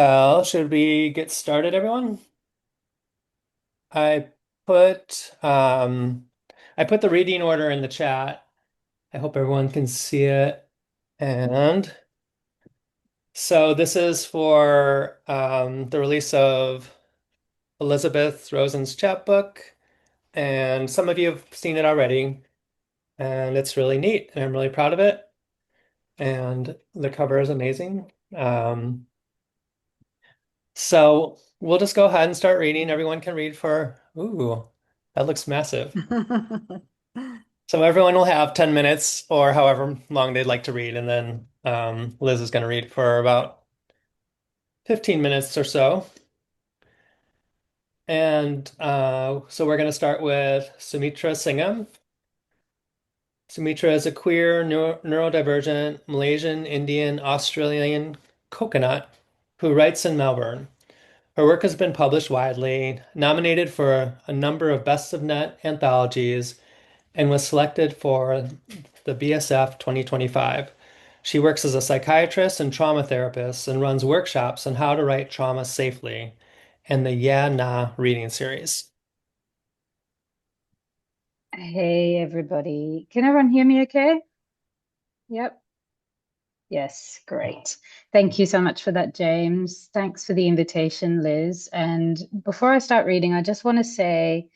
Well, should we get started, everyone? I put I put the reading order in the chat. I hope everyone can see it. And so this is for the release of Elizabeth Rosen's chapbook, and some of you have seen it already, and it's really neat, and I'm really proud of it. And the cover is amazing. So we'll just go ahead and start reading. Everyone can read for, ooh, that looks massive. So everyone will have 10 minutes or however long they'd like to read. And then Liz is going to read for about 15 minutes or so. And so we're going to start with Sumitra Singam. Sumitra is a queer, neurodivergent Malaysian, Indian, Australian coconut who writes in Melbourne. Her work has been published widely, nominated for a number of Best of Net anthologies, and was selected for the BSF 2025. She works as a psychiatrist and trauma therapist and runs workshops on how to write trauma safely and the Yeah Nah reading series. Hey everybody. Can everyone hear me okay? Yep. Yes, great. Thank you so much for that, James. Thanks for the invitation, Liz. And before I start reading, I just want to say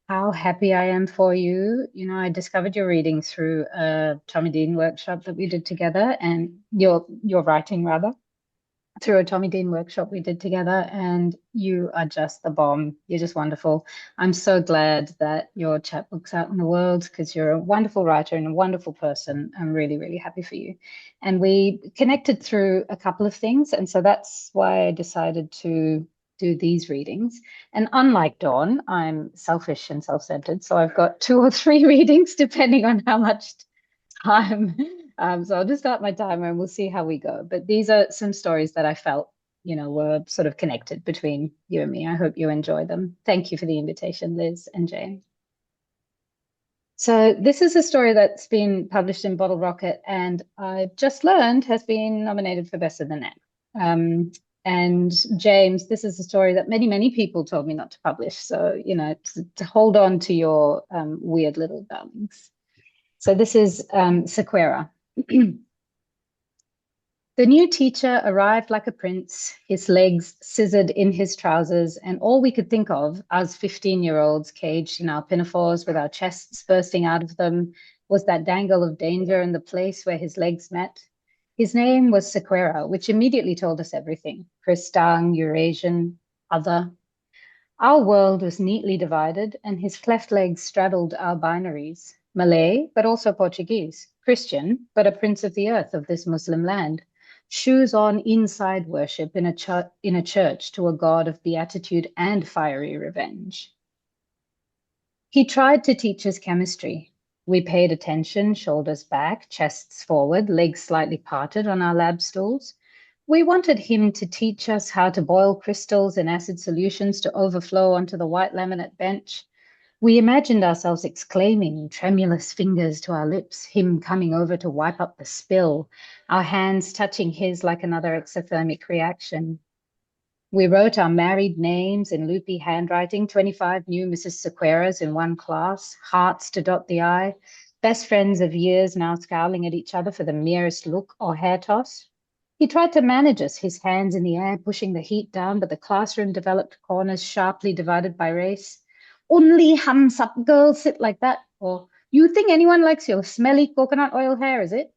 how happy I am for you. I discovered your reading through a Tommy Dean workshop that we did together, and your writing rather, through a Tommy Dean workshop we did together, and you are just the bomb. You're just wonderful. I'm so glad that your chapbook's out in the world because you're a wonderful writer and a wonderful person. I'm really, really happy for you. And we connected through a couple of things, and so that's why I decided to do these readings. And unlike Dawn, I'm selfish and self-centered, so I've got two or three readings depending on how much time. So I'll just start my timer and we'll see how we go. But these are some stories that I felt, were sort of connected between you and me. I hope you enjoy them. Thank you for the invitation, Liz and Jane. So this is a story that's been published in Bottle Rocket and I just learned has been nominated for Best of the Net. And James, this is a story that many, many people told me not to publish. So, to hold on to your weird little darlings. So this is Sequera. The new teacher arrived like a prince, his legs scissored in his trousers, and all we could think of, us 15-year-olds caged in our pinafores with our chests bursting out of them, was that dangle of danger in the place where his legs met. His name was Sequera, which immediately told us everything. Kristang, Eurasian, other. Our world was neatly divided, and his cleft legs straddled our binaries. Malay, but also Portuguese. Christian, but a prince of the earth of this Muslim land. Shoes on inside worship in a church to a god of beatitude and fiery revenge. He tried to teach us chemistry. We paid attention, shoulders back, chests forward, legs slightly parted on our lab stools. We wanted him to teach us how to boil crystals in acid solutions to overflow onto the white laminate bench. We imagined ourselves exclaiming, tremulous fingers to our lips, him coming over to wipe up the spill, our hands touching his like another exothermic reaction. We wrote our married names in loopy handwriting, 25 new Mrs. Sequeras in one class, hearts to dot the I, best friends of years now scowling at each other for the merest look or hair toss. He tried to manage us, his hands in the air, pushing the heat down, but the classroom developed corners sharply divided by race. Only hums up girls sit like that. Or, you think anyone likes your smelly coconut oil hair, is it?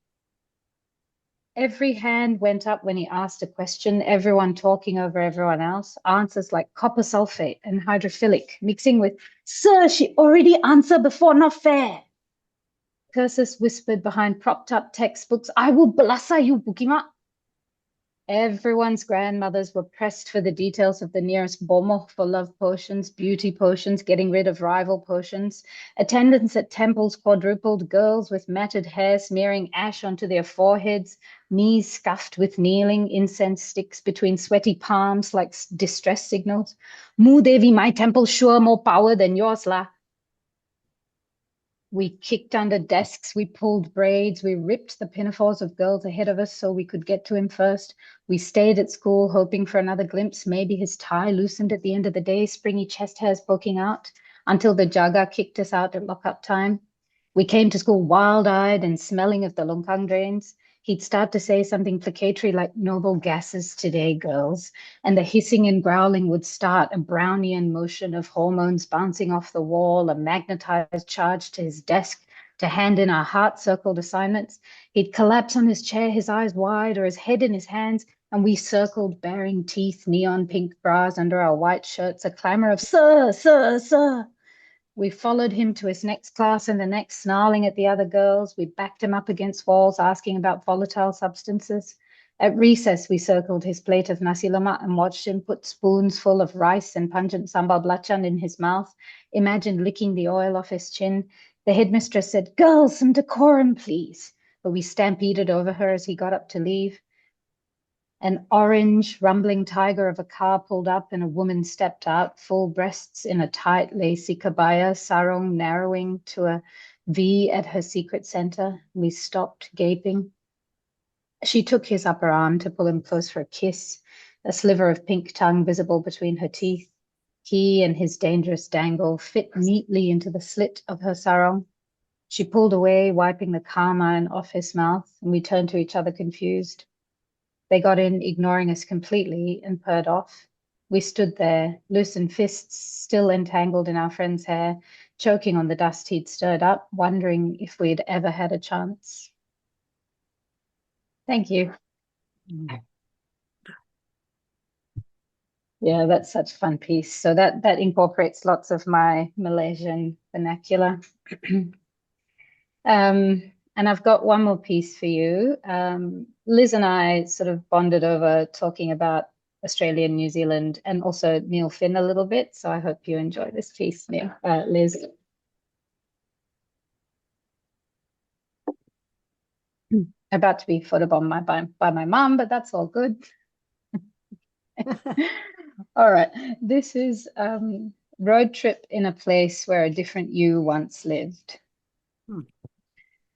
Every hand went up when he asked a question, everyone talking over everyone else, answers like copper sulfate and hydrophilic, mixing with, Sir, she already answered before, not fair. Curses whispered behind propped up textbooks, I will blassa you, Bukima. Everyone's grandmothers were pressed for the details of the nearest bomo for love potions, beauty potions, getting rid of rival potions. Attendance at temples quadrupled, girls with matted hair smearing ash onto their foreheads, knees scuffed with kneeling, incense sticks between sweaty palms like distress signals. Mu Devi, my temple sure more power than yours, la. We kicked under desks, we pulled braids, we ripped the pinafores of girls ahead of us so we could get to him first. We stayed at school hoping for another glimpse, maybe his tie loosened at the end of the day, springy chest hairs poking out, until the Jaga kicked us out at lockup time. We came to school wild-eyed and smelling of the longkang drains. He'd start to say something placatory like noble gases today, girls, and the hissing and growling would start, a Brownian motion of hormones bouncing off the wall, a magnetized charge to his desk to hand in our heart-circled assignments. He'd collapse on his chair, his eyes wide or his head in his hands, and we circled, baring teeth, neon pink bras under our white shirts, a clamor of, "Sir, sir, sir." We followed him to his next class and the next, snarling at the other girls. We backed him up against walls, asking about volatile substances. At recess, we circled his plate of nasi lemak and watched him put spoons full of rice and pungent sambal belacan in his mouth. Imagined licking the oil off his chin. The headmistress said, "Girls, some decorum, please." But we stampeded over her as he got up to leave. An orange, rumbling tiger of a car pulled up and a woman stepped out, full breasts in a tight, lacy kabaya, sarong narrowing to a V at her secret center. We stopped, gaping. She took his upper arm to pull him close for a kiss, a sliver of pink tongue visible between her teeth. He and his dangerous dangle fit neatly into the slit of her sarong. She pulled away, wiping the carmine off his mouth, and we turned to each other confused. They got in, ignoring us completely, and purred off. We stood there, loosened fists still entangled in our friend's hair, choking on the dust he'd stirred up, wondering if we'd ever had a chance. Thank you. Yeah, that's such a fun piece. So that incorporates lots of my Malaysian vernacular. And I've got one more piece for you. Liz and I sort of bonded over talking about Australia and New Zealand and also Neil Finn a little bit. So I hope you enjoy this piece, Neil, Liz. About to be photobombed by my mom, but that's all good. All right. This is Road Trip in a Place Where a Different You Once Lived.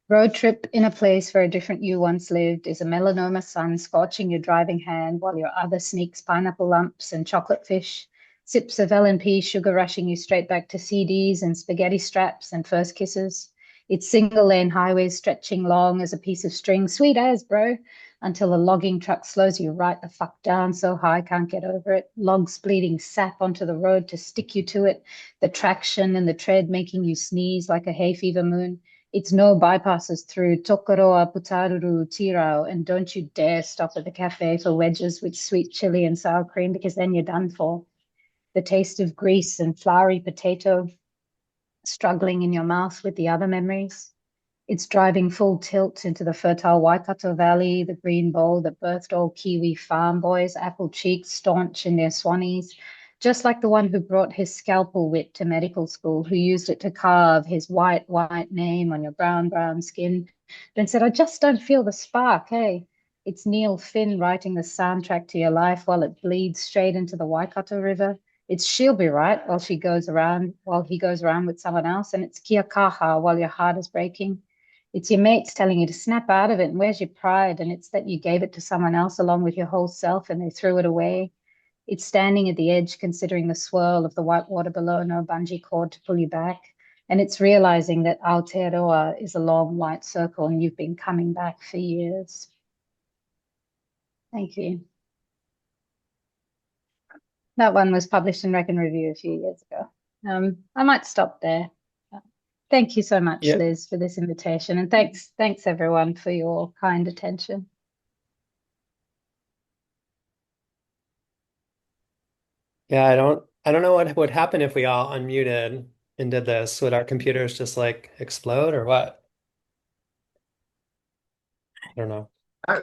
Road trip in a place where a different you once lived is a melanoma sun scorching your driving hand while your other sneaks pineapple lumps and chocolate fish, sips of L&P sugar rushing you straight back to CDs and spaghetti straps and first kisses. It's single lane highways stretching long as a piece of string, sweet as, bro, until a logging truck slows you right the fuck down so high can't get over it. Logs bleeding sap onto the road to stick you to it, the traction and the tread making you sneeze like a hay fever moon. It's no bypasses through Tokoroa, Putaruru, Tirau, and don't you dare stop at the cafe for wedges with sweet chili and sour cream because then you're done for. The taste of grease and floury potato struggling in your mouth with the other memories. It's driving full tilt into the fertile Waikato Valley, the green bowl that birthed all Kiwi farm boys, apple cheeks, staunch in their swannies, just like the one who brought his scalpel wit to medical school, who used it to carve his white, white name on your brown, brown skin, then said, "I just don't feel the spark, hey." It's Neil Finn writing the soundtrack to your life while it bleeds straight into the Waikato River. It's "She'll Be Right" while he goes around with someone else, and it's "Kia kaha" while your heart is breaking. It's your mates telling you to snap out of it and where's your pride? And it's that you gave it to someone else along with your whole self and they threw it away. It's standing at the edge, considering the swirl of the white water below, no bungee cord to pull you back. And it's realizing that Aotearoa is a long white circle and you've been coming back for years. Thank you. That one was published in Rec and Review a few years ago. I might stop there. Thank you so much, Yeah. Liz, for this invitation. And thanks everyone for your kind attention. Yeah, I don't know what would happen if we all unmuted and did this. Would our computers just like explode or what? I don't know. Uh,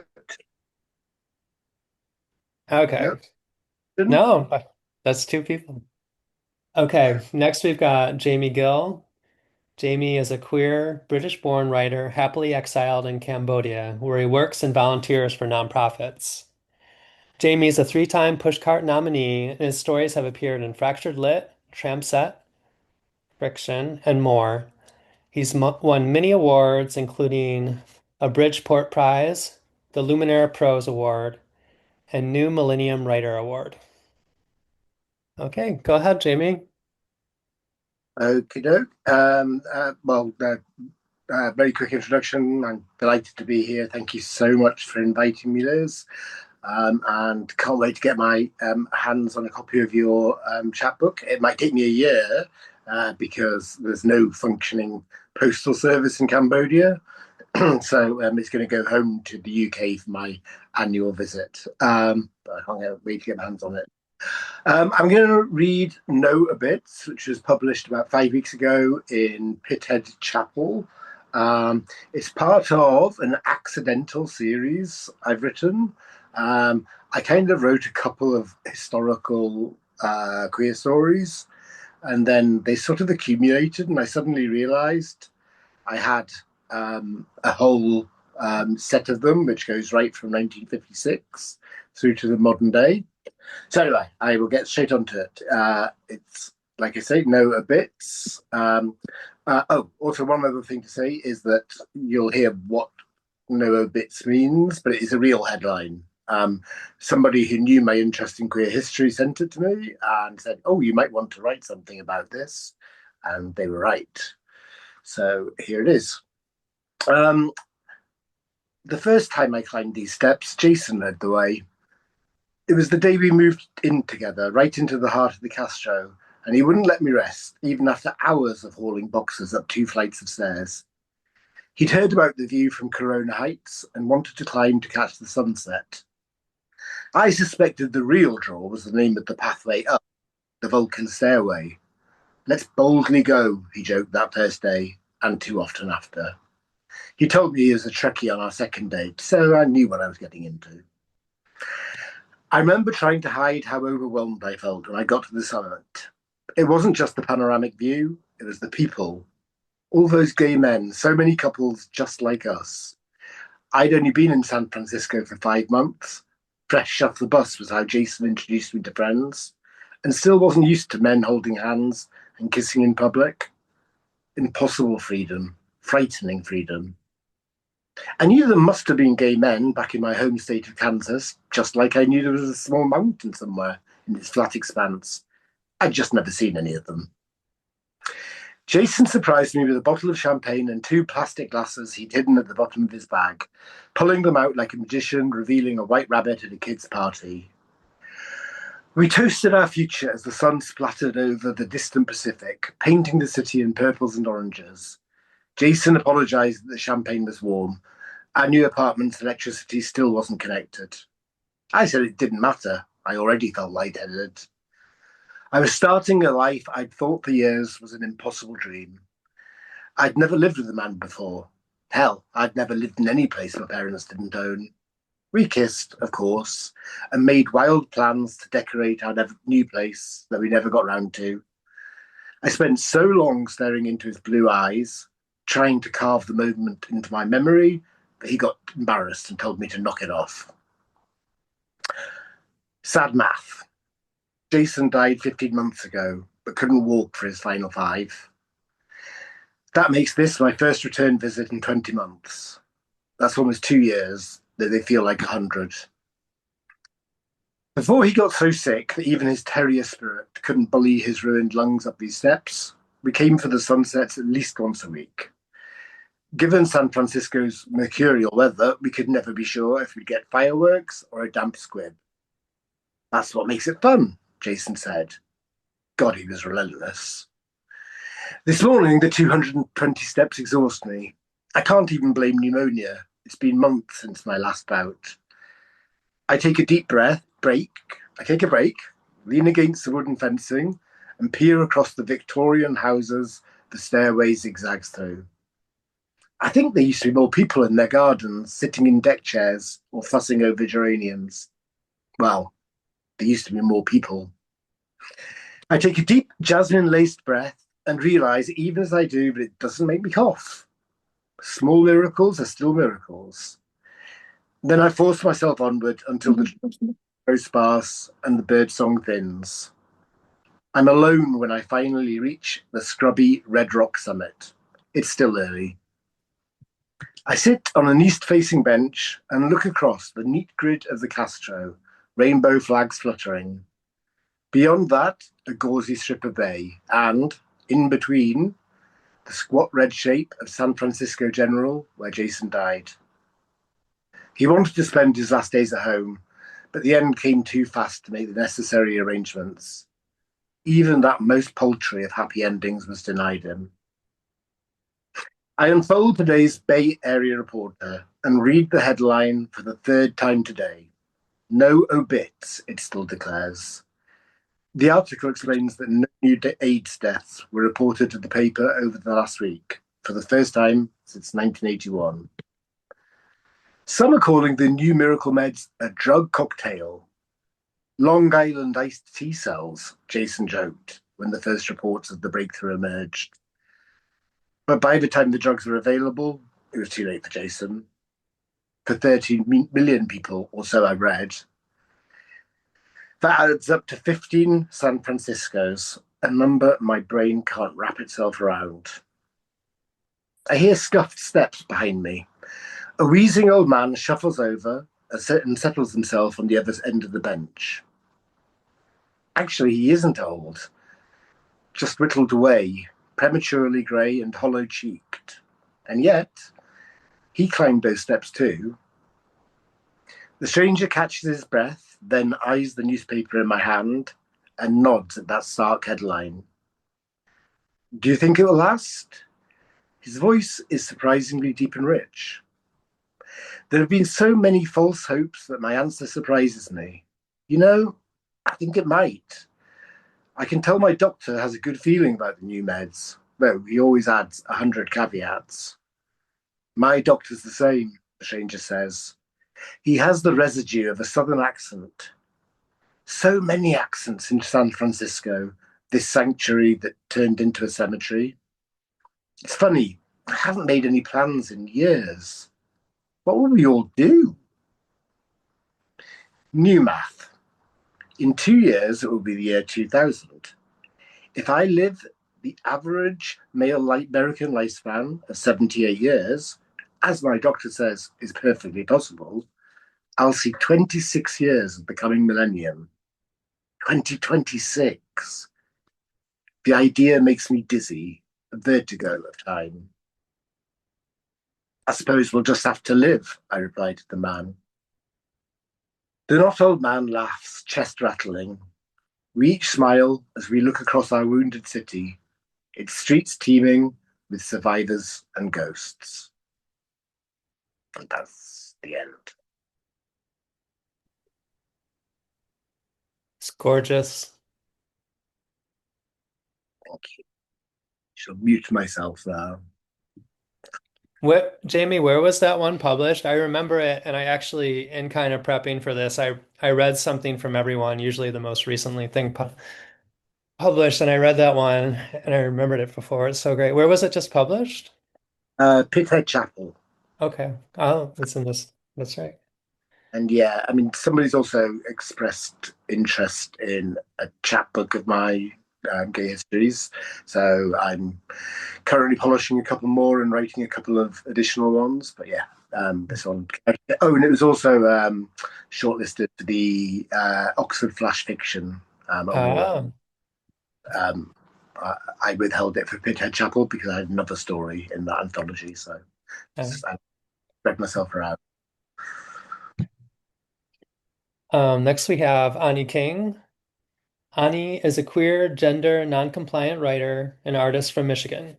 Okay. no, didn't. No, that's two people. Okay, next we've got Jamie Gill. Jamie is a queer, British-born writer happily exiled in Cambodia, where he works and volunteers for nonprofits. Jamie is a three-time Pushcart nominee, and his stories have appeared in Fractured Lit, Tramset, Friction, and more. He's won many awards, including a Bridgeport Prize, the Luminaire Prose Award, and New Millennium Writer Award. Okay, go ahead, Jamie. Okie doke. Very quick introduction. I'm delighted to be here. Thank you so much for inviting me, Liz. And can't wait to get my hands on a copy of your chapbook. It might take me a year because there's no functioning postal service in Cambodia. So it's going to go home to the UK for my annual visit. But I can't wait to get my hands on it. I'm going to read No A Bits, which was published about 5 weeks ago in Pithead Chapel. It's part of an accidental series I've written. I kind of wrote a couple of historical queer stories, and then they sort of accumulated, and I suddenly realized I had a whole set of them, which goes right from 1956 through to the modern day. So anyway, I will get straight onto it. It's like I say, no a bits. Also one other thing to say is that you'll hear what no a bits means, but it is a real headline. Somebody who knew my interest in queer history sent it to me and said, "Oh, you might want to write something about this," and they were right. So here it is. Um, the first time I climbed these steps, Jason led the way. It was the day we moved in together, right into the heart of the Castro, and he wouldn't let me rest, even after hours of hauling boxes up 2 flights of stairs. He'd heard about the view from Corona Heights and wanted to climb to catch the sunset. I suspected the real draw was the name of the pathway up, the Vulcan Stairway. Let's boldly go, he joked that first day, and too often after. He told me he was a Trekkie on our second date, so I knew what I was getting into. I remember trying to hide how overwhelmed I felt when I got to the summit. It wasn't just the panoramic view, it was the people. All those gay men, so many couples just like us. I'd only been in San Francisco for 5 months. Fresh off the bus was how Jason introduced me to friends, and still wasn't used to men holding hands and kissing in public. Impossible freedom, frightening freedom. I knew there must have been gay men back in my home state of Kansas, just like I knew there was a small mountain somewhere in its flat expanse. I'd just never seen any of them. Jason surprised me with a bottle of champagne and 2 plastic glasses he'd hidden at the bottom of his bag, pulling them out like a magician revealing a white rabbit at a kid's party. We toasted our future as the sun splattered over the distant Pacific, painting the city in purples and oranges. Jason apologized that the champagne was warm. Our new apartment's electricity still wasn't connected. I said it didn't matter. I already felt lightheaded. I was starting a life I'd thought for years was an impossible dream. I'd never lived with a man before. Hell, I'd never lived in any place my parents didn't own. We kissed, of course, and made wild plans to decorate our new place that we never got round to. I spent so long staring into his blue eyes, trying to carve the moment into my memory, that he got embarrassed and told me to knock it off. Sad math. Jason died 15 months ago, but couldn't walk for his final 5. That makes this my first return visit in 20 months. That's almost 2 years, though they feel like 100. Before he got so sick that even his terrier spirit couldn't bully his ruined lungs up these steps, we came for the sunsets at least once a week. Given San Francisco's mercurial weather, we could never be sure if we'd get fireworks or a damp squib. That's what makes it fun, Jason said. God, he was relentless. This morning, the 220 steps exhaust me. I can't even blame pneumonia. It's been months since my last bout. I take a deep break, lean against the wooden fencing, and peer across the Victorian houses the stairway zigzags through. I think there used to be more people in their gardens, sitting in deck chairs or fussing over geraniums. Well, there used to be more people. I take a deep jasmine-laced breath and realise, even as I do, but it doesn't make me cough. Small miracles are still miracles. Then I force myself onward until the trees grow sparse and the birdsong thins. I'm alone when I finally reach the scrubby Red Rock summit. It's still early. I sit on an east-facing bench and look across the neat grid of the Castro, rainbow flags fluttering. Beyond that, a gauzy strip of bay, and, in between, the squat red shape of San Francisco General, where Jason died. He wanted to spend his last days at home, but the end came too fast to make the necessary arrangements. Even that most paltry of happy endings was denied him. I unfold today's Bay Area Reporter and read the headline for the third time today. No obits, it still declares. The article explains that no new AIDS deaths were reported to the paper over the last week, for the first time since 1981. Some are calling the new miracle meds a drug cocktail. Long Island iced tea cells, Jason joked when the first reports of the breakthrough emerged. But by the time the drugs were available, it was too late for Jason. For 13 million people, or so I read. That adds up to 15 San Franciscos, a number my brain can't wrap itself around. I hear scuffed steps behind me. A wheezing old man shuffles over and settles himself on the other end of the bench. Actually, he isn't old, just whittled away, prematurely grey and hollow-cheeked. And yet, he climbed those steps too. The stranger catches his breath, then eyes the newspaper in my hand and nods at that stark headline. Do you think it will last? His voice is surprisingly deep and rich. There have been so many false hopes that my answer surprises me. You know, I think it might. I can tell my doctor has a good feeling about the new meds, though he always adds 100 caveats. My doctor's the same, the stranger says. He has the residue of a southern accent. So many accents in San Francisco, this sanctuary that turned into a cemetery. It's funny, I haven't made any plans in years. What will we all do? New math. In 2 years, it will be the year 2000. If I live the average male American lifespan of 78 years, as my doctor says is perfectly possible, I'll see 26 years of the coming millennium. 2026. The idea makes me dizzy, a vertigo of time. I suppose we'll just have to live, I replied to the man. The not old man laughs, chest rattling. We each smile as we look across our wounded city, its streets teeming with survivors and ghosts. And that's the end. It's gorgeous. Thank you. I shall mute myself now. What, Jamie, where was that one published? I remember it, and I actually, in kind of prepping for this, I read something from everyone, usually the most recently thing published, and I read that one, and I remembered it before. It's so great. Where was it just published? Pithead Chapel. Okay. Oh, it's in this. That's right. And yeah, I mean, somebody's also expressed interest in a chapbook of my gay histories. So I'm currently polishing a couple more and writing a couple of additional ones. But yeah, this one. Oh, and it was also shortlisted for the Oxford Flash Fiction Award. Oh, Um, I withheld it for Pithead Chapel because I had another story in that anthology. So okay. I spread myself around. Next we have Ani King. Ani is a queer, gender, non-compliant writer and artist from Michigan.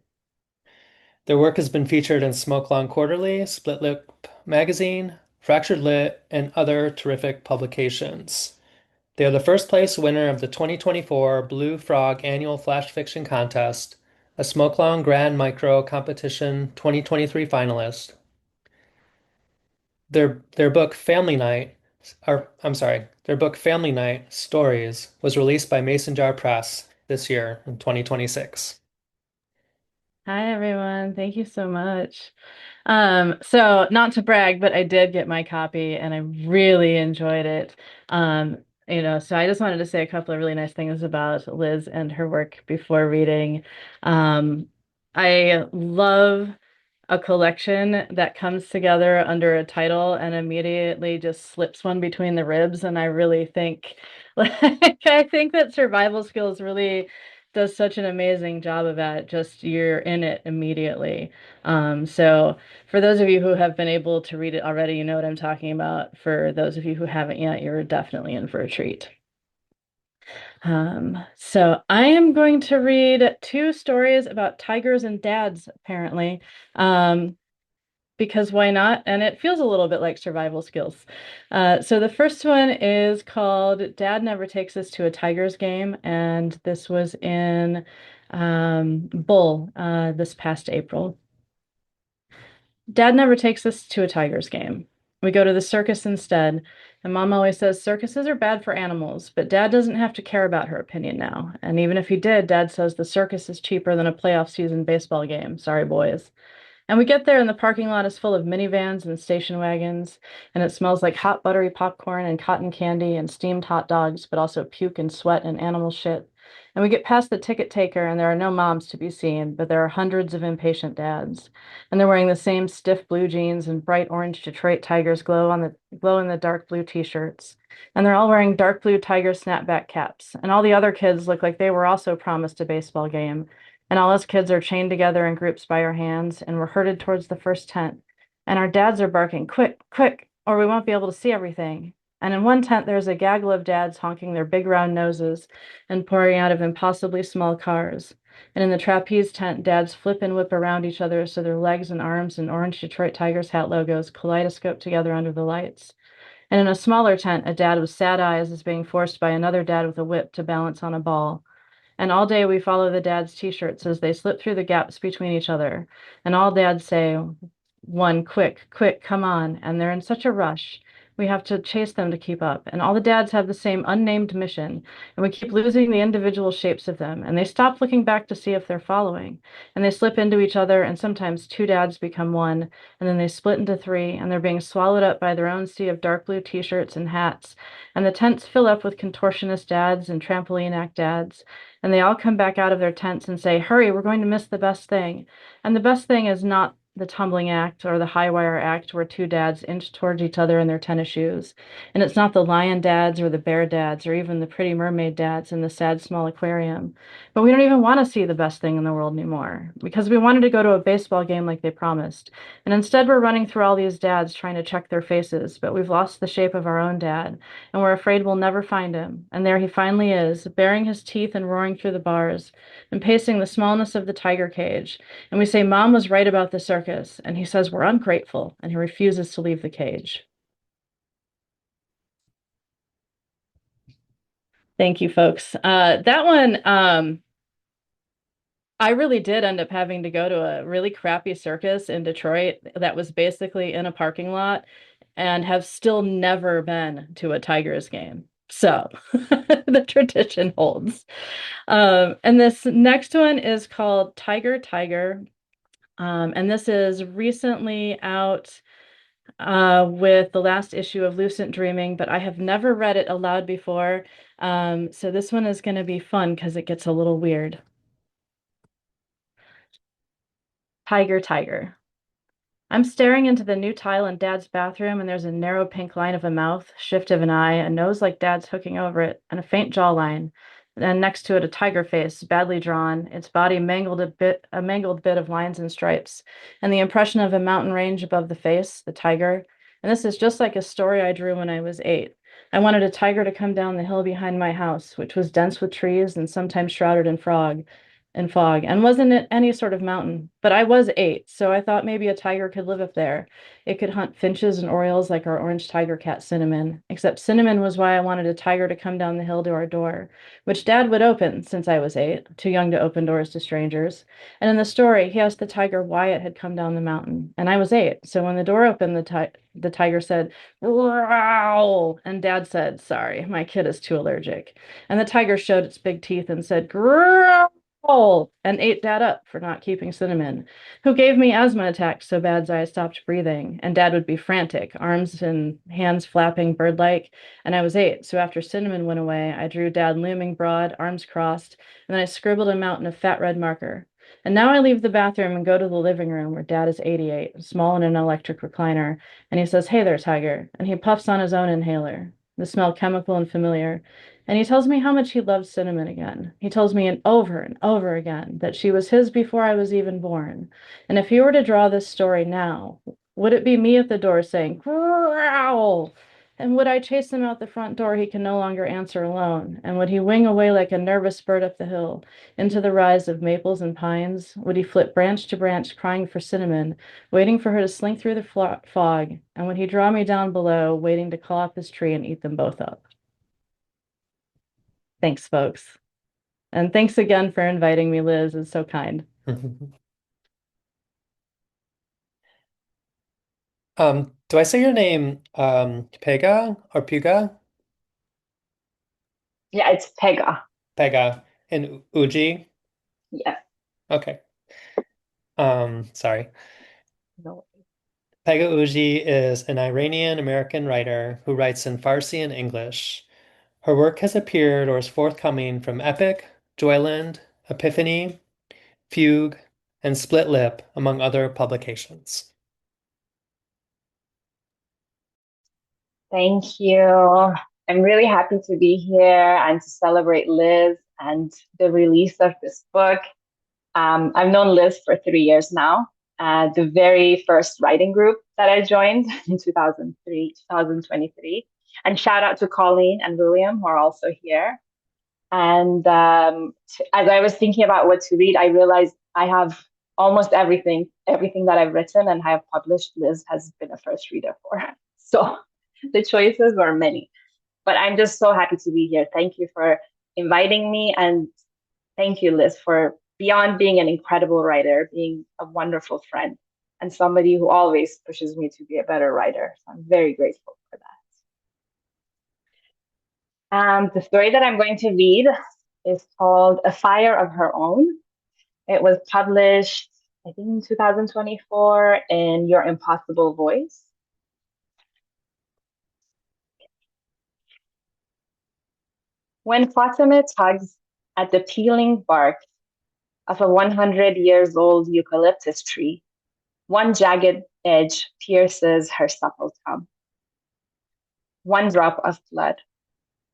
Their work has been featured in Smoke Long Quarterly, Split Lip Magazine, Fractured Lit, and other terrific publications. They are the first place winner of the 2024 Blue Frog Annual Flash Fiction Contest, a Smoke Long Grand Micro Competition 2023 finalist. Their book Family Night, or I'm sorry, their book Family Night Stories was released by Mason Jar Press this year in 2026. Hi everyone, thank you so much. So not to brag, but I did get my copy and I really enjoyed it. So I just wanted to say a couple of really nice things about Liz and her work before reading. Um, I love a collection that comes together under a title and immediately just slips one between the ribs. And I really think, like, I think that Survival Skills really does such an amazing job of that. Just you're in it immediately. So for those of you who have been able to read it already, you know what I'm talking about. For those of you who haven't yet, you're definitely in for a treat. So I am going to read two stories about tigers and dads, apparently. Um, because why not? And it feels a little bit like Survival Skills. So the first one is called Dad Never Takes Us to a Tigers Game, and this was in Bull this past April. Dad never takes us to a Tigers game. We go to the circus instead, and Mom always says circuses are bad for animals, but Dad doesn't have to care about her opinion now. And even if he did, Dad says the circus is cheaper than a playoff season baseball game. Sorry, boys. And we get there, and the parking lot is full of minivans and station wagons, and it smells like hot buttery popcorn and cotton candy and steamed hot dogs, but also puke and sweat and animal shit. And we get past the ticket taker, and there are no moms to be seen, but there are hundreds of impatient dads. And they're wearing the same stiff blue jeans and bright orange Detroit Tigers glow in the dark blue t-shirts. And they're all wearing dark blue Tiger snapback caps. And all the other kids look like they were also promised a baseball game, and all us kids are chained together in groups by our hands, and we're herded towards the first tent. And our dads are barking, quick, quick, or we won't be able to see everything. And in one tent, there's a gaggle of dads honking their big round noses and pouring out of impossibly small cars. And in the trapeze tent, dads flip and whip around each other so their legs and arms and orange Detroit Tigers hat logos kaleidoscope together under the lights. And in a smaller tent, a dad with sad eyes is being forced by another dad with a whip to balance on a ball. And all day we follow the dads' t-shirts as they slip through the gaps between each other. And all dads say, one, quick, quick, come on. And they're in such a rush. We have to chase them to keep up. And all the dads have the same unnamed mission. And we keep losing the individual shapes of them. And they stop looking back to see if they're following. And they slip into each other. And sometimes two dads become one. And then they split into three. And they're being swallowed up by their own sea of dark blue t-shirts and hats. And the tents fill up with contortionist dads and trampoline act dads. And they all come back out of their tents and say, hurry, we're going to miss the best thing. And the best thing is not the tumbling act or the high wire act where two dads inch towards each other in their tennis shoes. And it's not the lion dads or the bear dads or even the pretty mermaid dads in the sad small aquarium. But we don't even want to see the best thing in the world anymore because we wanted to go to a baseball game like they promised. And instead we're running through all these dads trying to check their faces, but we've lost the shape of our own dad, and we're afraid we'll never find him. And there he finally is, baring his teeth and roaring through the bars and pacing the smallness of the tiger cage. And we say, Mom was right about the circus. And he says, we're ungrateful. And he refuses to leave the cage. Thank you, folks. That one, I really did end up having to go to a really crappy circus in Detroit that was basically in a parking lot and have still never been to a Tigers game. So the tradition holds. And this next one is called Tiger Tiger. And this is recently out with the last issue of Lucent Dreaming, but I have never read it aloud before. So this one is going to be fun because it gets a little weird. Tiger Tiger. I'm staring into the new tile in Dad's bathroom, and there's a narrow pink line of a mouth, shift of an eye, a nose like Dad's hooking over it, and a faint jawline. And next to it, a tiger face, badly drawn, its body a mangled bit of lines and stripes, and the impression of a mountain range above the face, the tiger. And this is just like a story I drew when I was 8. I wanted a tiger to come down the hill behind my house, which was dense with trees and sometimes shrouded in fog, and wasn't it any sort of mountain. But I was 8, so I thought maybe a tiger could live up there. It could hunt finches and orioles like our orange tiger cat Cinnamon, except Cinnamon was why I wanted a tiger to come down the hill to our door, which Dad would open since I was 8, too young to open doors to strangers. And in the story, he asked the tiger why it had come down the mountain, and I was 8, so when the door opened, the tiger said, growl, and Dad said, sorry, my kid is too allergic. And the tiger showed its big teeth and said, growl, and ate Dad up for not keeping Cinnamon, who gave me asthma attacks so bad I stopped breathing, and Dad would be frantic, arms and hands flapping bird-like, and I was 8, so after Cinnamon went away, I drew Dad looming broad, arms crossed, and then I scribbled him out in a fat red marker. And now I leave the bathroom and go to the living room where Dad is 88, small in an electric recliner, and he says, "Hey there, Tiger." And he puffs on his own inhaler, the smell chemical and familiar. And he tells me how much he loves Cinnamon again. He tells me over and over again that she was his before I was even born. And if he were to draw this story now, would it be me at the door saying, "Growl"? And would I chase him out the front door he can no longer answer alone? And would he wing away like a nervous bird up the hill into the rise of maples and pines? Would he flit branch to branch, crying for Cinnamon, waiting for her to slink through the fog? And would he draw me down below, waiting to call up his tree and eat them both up? Thanks, folks. And thanks again for inviting me, Liz. It's so kind. Do I say your name Pegah or Puga? Yeah, it's Pegah. Pegah and Ouji? Yeah. Okay. Sorry. No. Pegah Ouji is an Iranian American writer who writes in Farsi and English. Her work has appeared or is forthcoming from Epic, Joyland, Epiphany, Fugue, and Split Lip, among other publications. Thank you. I'm really happy to be here and to celebrate Liz and the release of this book. I've known Liz for 3 years now. The very first writing group that I joined in 2023. And shout out to Colleen and William, who are also here. And as I was thinking about what to read, I realized I have almost everything that I've written and have published, Liz has been a first reader for. So the choices were many, but I'm just so happy to be here. Thank you for inviting me. And thank you, Liz, for beyond being an incredible writer, being a wonderful friend and somebody who always pushes me to be a better writer. So I'm very grateful for that. The story that I'm going to read is called A Fire of Her Own. It was published, I think, in 2024 in Your Impossible Voice. When Fatima tugs at the peeling bark of a 100 years old eucalyptus tree, one jagged edge pierces her supple tongue. One drop of blood,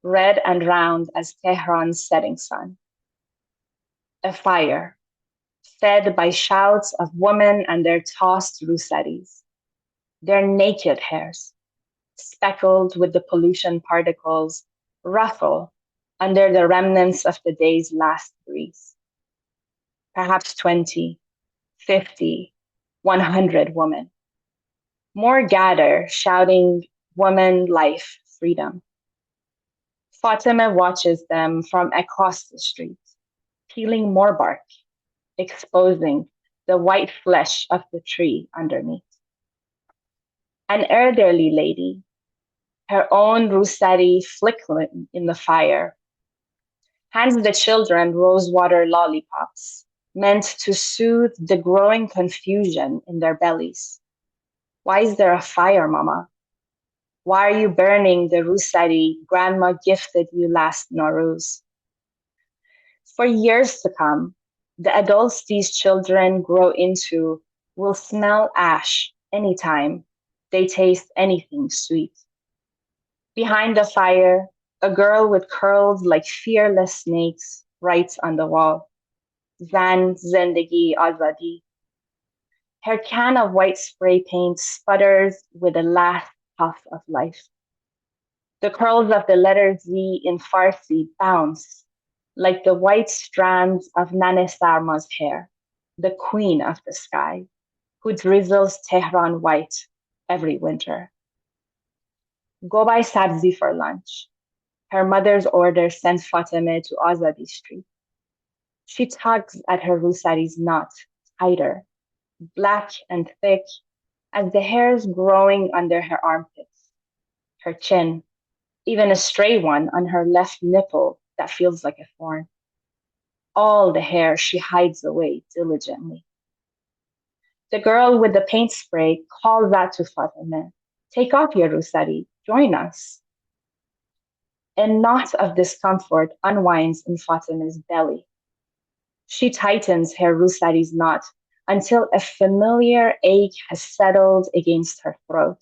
red and round as Tehran's setting sun. A fire, fed by shouts of women and their tossed rosettis, their naked hairs, speckled with the pollution particles, ruffle under the remnants of the day's last breeze. Perhaps 20, 50, 100 women. More gather, shouting, "Woman, life, freedom." Fatima watches them from across the street, peeling more bark, exposing the white flesh of the tree underneath. An elderly lady, her own rossetti flickering in the fire, hands the children rosewater lollipops, meant to soothe the growing confusion in their bellies. Why is there a fire, Mama? Why are you burning the rossetti Grandma gifted you last Nowruz? For years to come, the adults these children grow into will smell ash anytime they taste anything sweet. Behind the fire, a girl with curls like fearless snakes writes on the wall, "Zan Zindagi Azadi." Her can of white spray paint sputters with the last puff of life. The curls of the letter Z in Farsi bounce like the white strands of Nane Sarma's hair, the queen of the sky, who drizzles Tehran white every winter. Go buy sabzi for lunch. Her mother's order sends Fatima to Azadi Street. She tugs at her rusari's knot tighter, black and thick, as the hairs growing under her armpits, her chin, even a stray one on her left nipple that feels like a thorn. All the hair she hides away diligently. The girl with the paint spray calls out to Fatima, "Take off your rusari, join us." A knot of discomfort unwinds in Fatima's belly. She tightens her Rusari's knot until a familiar ache has settled against her throat.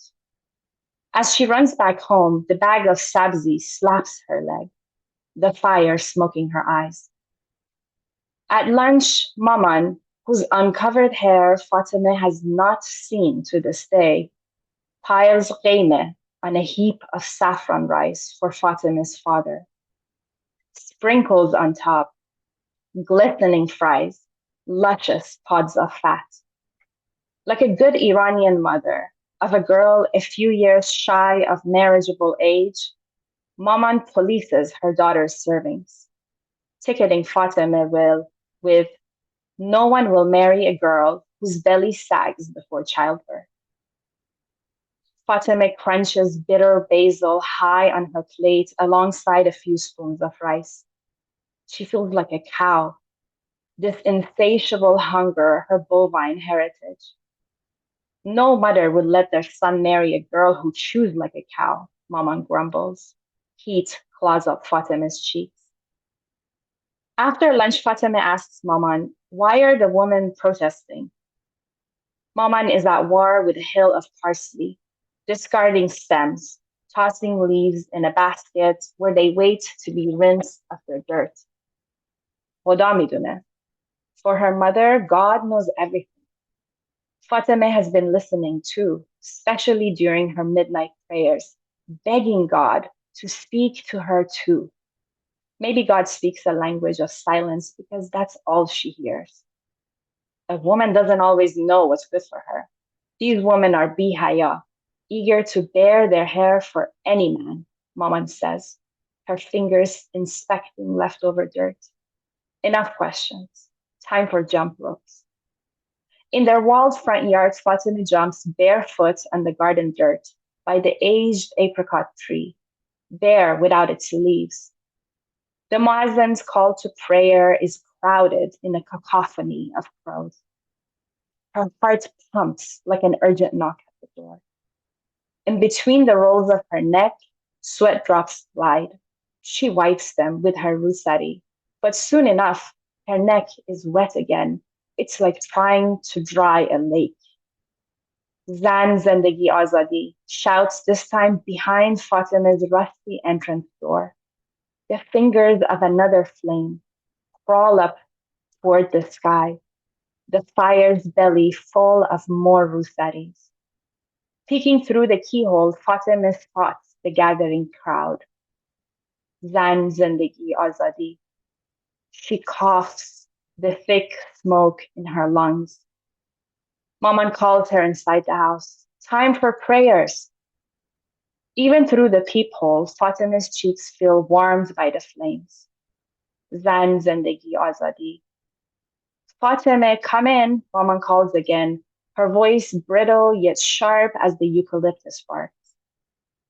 As she runs back home, the bag of sabzi slaps her leg, the fire smoking her eyes. At lunch, Maman, whose uncovered hair Fatima has not seen to this day, piles Jaime on a heap of saffron rice for Fatima's father. Sprinkles on top, glistening fries, luscious pods of fat. Like a good Iranian mother of a girl a few years shy of marriageable age, Maman polices her daughter's servings, ticketing Fatima with no one will marry a girl whose belly sags before childbirth. Fatima crunches bitter basil high on her plate alongside a few spoons of rice. She feels like a cow, this insatiable hunger, her bovine heritage. No mother would let their son marry a girl who chews like a cow, Maman grumbles. Heat claws up Fatima's cheeks. After lunch, Fatima asks Maman, why are the women protesting? Maman is at war with a hill of parsley, discarding stems, tossing leaves in a basket where they wait to be rinsed of their dirt. خدا میدونه. For her mother, God knows everything. Fatima has been listening too, especially during her midnight prayers, begging God to speak to her too. Maybe God speaks a language of silence because that's all she hears. A woman doesn't always know what's good for her. These women are bihaya, eager to bare their hair for any man, Maman says, her fingers inspecting leftover dirt. Enough questions. Time for jump ropes. In their walled front yards, Fatima jumps barefoot on the garden dirt by the aged apricot tree, bare without its leaves. The Muazzin's call to prayer is crowded in a cacophony of crows. Her heart pumps like an urgent knock at the door. In between the rolls of her neck, sweat drops glide. She wipes them with her rusari, but soon enough, her neck is wet again. It's like trying to dry a lake. Zan Zendegi Azadi shouts this time behind Fatima's rusty entrance door. The fingers of another flame crawl up toward the sky, the fire's belly full of more rusaris. Peeking through the keyhole, Fatima spots the gathering crowd. Zan Zendegi Azadi. She coughs, the thick smoke in her lungs. Maman calls her inside the house. Time for prayers. Even through the peephole, Fatima's cheeks feel warmed by the flames. Zan Zendegi Azadi. Fatima, come in, Maman calls again, her voice brittle yet sharp as the eucalyptus bark.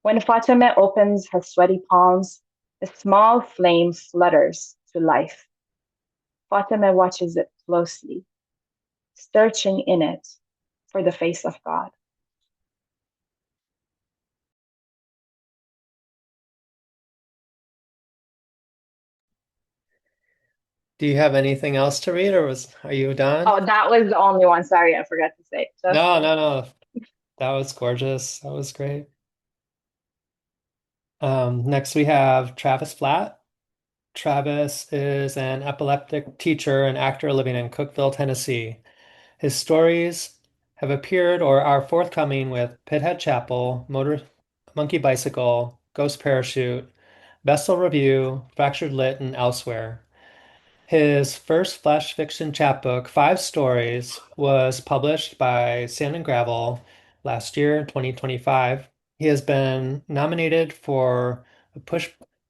When Fatima opens her sweaty palms, a small flame flutters to life. Fatima watches it closely, searching in it for the face of God. Do you have anything else to read, or are you done? Oh, that was the only one. Sorry, I forgot to say. Just No, no, no. That was gorgeous. That was great. Next we have Travis Flatt. Travis is an epileptic teacher and actor living in Cookeville, Tennessee. His stories have appeared or are forthcoming with Pithead Chapel, Motor Monkey Bicycle, Ghost Parachute, Vestal Review, Fractured Lit, and elsewhere. His first flash fiction chapbook, Five Stories, was published by Sand and Gravel last year, 2025. He has been nominated for a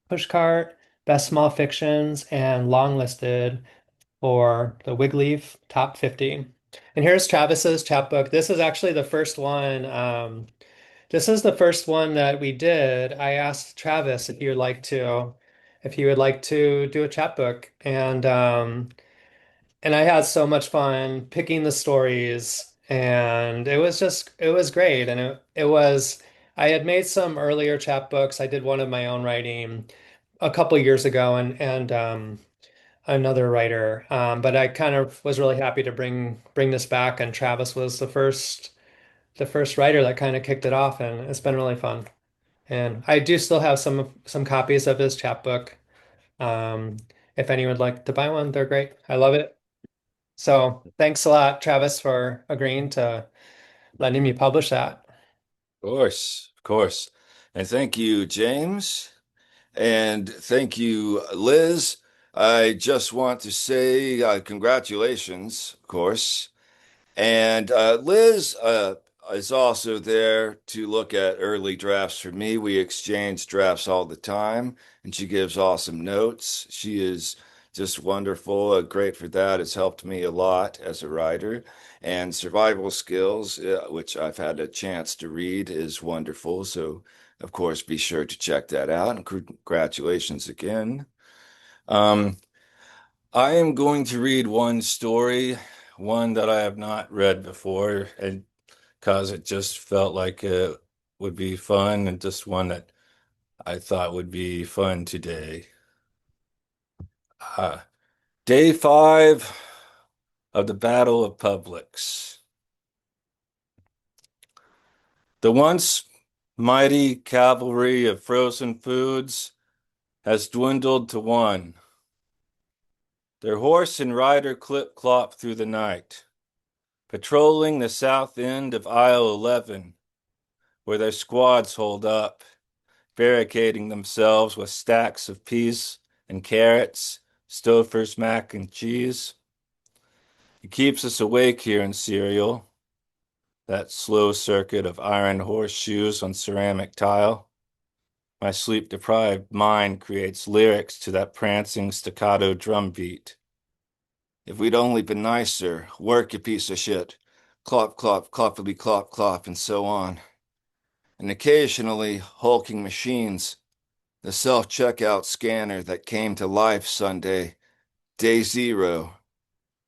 Pushcart, Best Small Fictions, and longlisted for the Wigleaf Top 50. And here's Travis's chapbook. This is actually the first one. This is the first one that we did. I asked Travis if he would like to do a chapbook, and I had so much fun picking the stories, and it was great, and it was. I had made some earlier chapbooks. I did one of my own writing a couple years ago, and another writer. But I kind of was really happy to bring this back, and Travis was the first writer that kind of kicked it off, and it's been really fun. And I do still have some copies of his chapbook. Um, if anyone would like to buy one, they're great. I love it. So thanks a lot, Travis, for agreeing to letting me publish that. Of course, of course. And thank you, James. And thank you, Liz. I just want to say congratulations, of course. And Liz is also there to look at early drafts for me. We exchange drafts all the time, and she gives awesome notes. She is just wonderful, great for that. It's helped me a lot as a writer. And Survival Skills, which I've had a chance to read, is wonderful. So, of course, be sure to check that out. And congratulations again. Um, I am going to read one story, one that I have not read before, and because it just felt like it would be fun, and just one that I thought would be fun today. Uh, Day 5 of the Battle of Publix. The once mighty cavalry of frozen foods has dwindled to one. Their horse and rider clip-clop through the night, patrolling the south end of aisle 11, where their squads hold up, barricading themselves with stacks of peas and carrots, Stouffer's mac and cheese. It keeps us awake here in cereal, that slow circuit of iron horseshoes on ceramic tile. My sleep-deprived mind creates lyrics to that prancing staccato drum beat. If we'd only been nicer, work, you piece of shit. Clop, clop, cloppity, clop, clop, and so on. And occasionally, hulking machines. The self-checkout scanner that came to life Sunday, day 0.